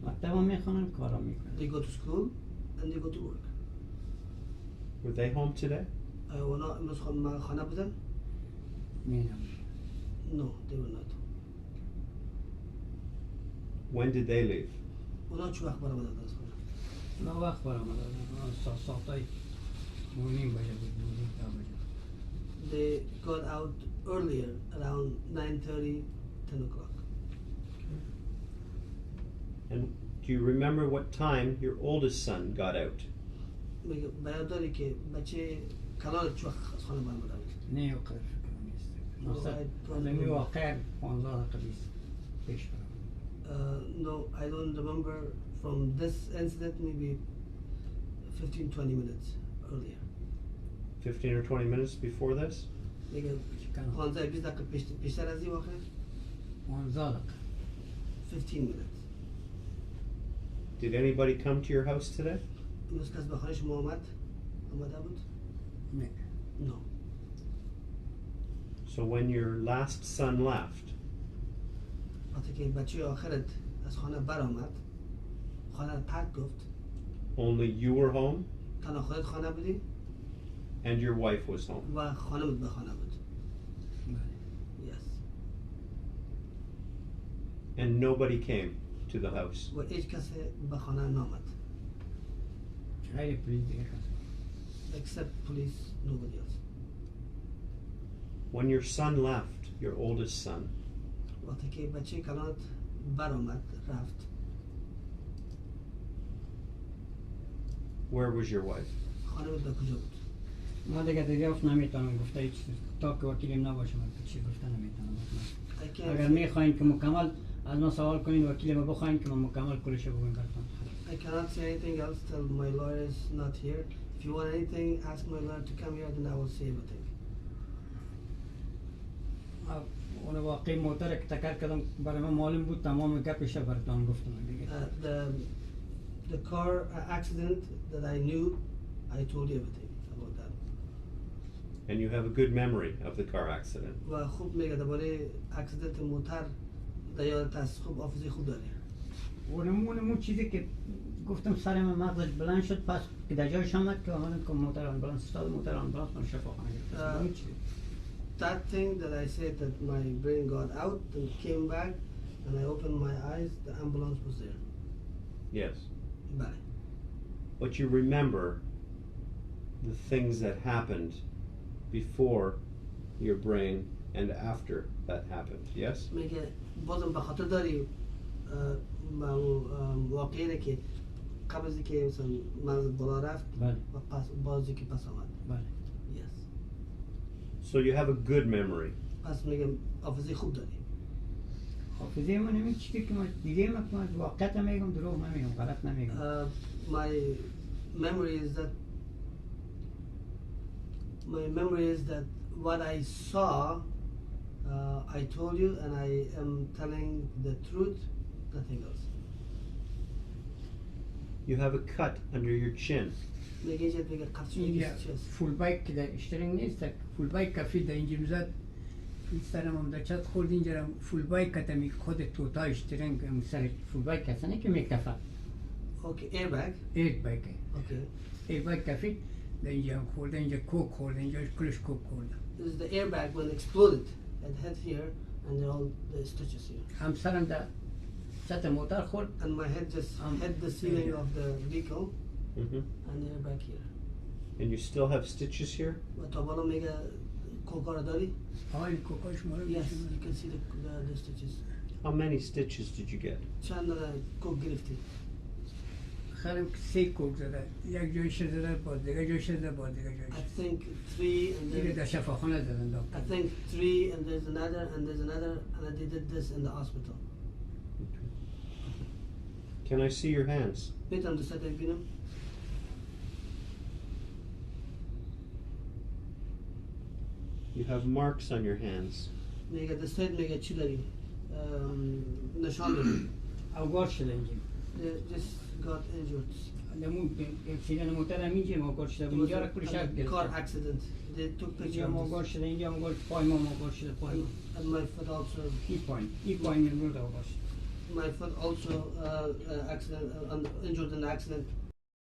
مکتب ما میخونن کارا میکنن. They go to school and they go to work. Were they home today? اونا امروز خانه بودن؟ میدونم. No, they were not. When did they leave? اونا چه وقت برآمدن از خانه؟ ما وقت برآمده ساعتای مونیم بجه بود. مونیم تا بجه. They got out earlier, around 9:30, 10 o'clock. And do you remember what time your oldest son got out? میگه بیان داری که بچه کلان چه وقت از خانه برآمده بود؟ نه وقت فکر نیست. از این واقع 15 دقیقه پیش برآمده. No, I don't remember from this incident, maybe 15-20 minutes earlier. 15 or 20 minutes before this? میگه 15-20 دقیقه پیشتر از این واقع؟ 15 دقیقه. 15 minutes. Did anybody come to your house today? امروز کس به خانه شما آمده بود؟ نه. No. So when your last son left, وقتی که بچه آخرت از خانه برآمد، خانه رو ترک گفت، only you were home تنها خودت خانه بودی and your wife was home. و خانه بود به خانه بود. بله. Yes. And nobody came to the house. و هیچ کسی به خانه نامد. غیر پلیس دیگه کسی. Except police, nobody else. When your son left, your oldest son, وقتی که بچه کلانت برآمد رفت، where was your wife? خانه بود به کجا بود؟ ما دیگه دریافت نمیتونم گفته هیچ تا که وکیلیم نباشم چی گفته نمیتونم. اگر میخواین که مکمل از ما سوال کنین وکیل ما بخواین که ما مکمل کلش بگویم براتون. I cannot say anything else till my lawyer is not here. If you want anything, ask my lawyer to come here, then I will say everything. اون واقعی موتر که تکر کردم برای من معلوم بود تمام گپش براتون گفتم دیگه. The car accident that I knew, I told you everything about that. And you have a good memory of the car accident. و خوب میگه درباره اکسیدنت موتر در یادت هست، خوب حافظه خوب داری. اون چیزی که گفتم سر من مغزش بلند شد، پس که در جایش آمد که آمدن که موتر آمبولانس استاد، موتر آمبولانس من شفاخانه گرفت. That thing that I said that my brain got out and came back and I opened my eyes, the ambulance was there. Yes. Bye. But you remember the things that happened before your brain and after that happened, yes? میگه بازم به خاطر داری واقعی که قبل از اینکه مثلا مغز بالا رفت بله. و پس بازی که پس آمد. بله. Yes. So you have a good memory. پس میگم حافظه خوب داری. حافظه من همین چیزی که من دیدم من واقعیت میگم، دروغ نمیگم، غلط نمیگم. My memory is that what I saw, I told you, and I am telling the truth, nothing else. You have a cut under your chin. میگه چه میگه قطعی اینجا چیست؟ فول بایک که در اشترینگ نیست، فول بایک کافی در اینجا زد، سرم هم در چت خورد اینجا فول بایک کتمی خود توتا اشترینگ سر فول بایک کسانه که میکفه. Okay, airbag. ایک بایکه. Okay. ایک بایک کافی در اینجا خورده، اینجا کوک خورده، اینجا کلش کوک خورده. This is the airbag when exploded. It hit here, and they're all the stitches here. همسرم در سطح موتر خورد. And my head just hit the ceiling of the vehicle, Mm-hmm. and the airbag here. And you still have stitches here? و تا بالا میگه کوکا داری؟ آقای کوکاش مورد Yes, you can see the stitches. How many stitches did you get? چند کوک گرفتی؟ خرم 3 کوک زده، یک جایش زده باز دیگه جایش زده باز دیگه I جایش. think 3 and دیگه then در شفاخانه زدن I دکتر. think 3 and there's another and there's another and they did this in the hospital. Can I see your hands? میتونم دستت ببینم؟ You have marks on your hands. میگه دستت میگه چی داری؟ نشان داری. اوگار شده اینجا. They just got injured. نمون اکسیدن موتر هم اینجا موگار شده، It was اینجا را کلی شک a car گرفت. accident. They took picture اینجا of موگار this. شده، اینجا موگار پای ما موگار شده، پای ما. And my foot also. ای پای من رو موگار شده. My foot also injured in the accident.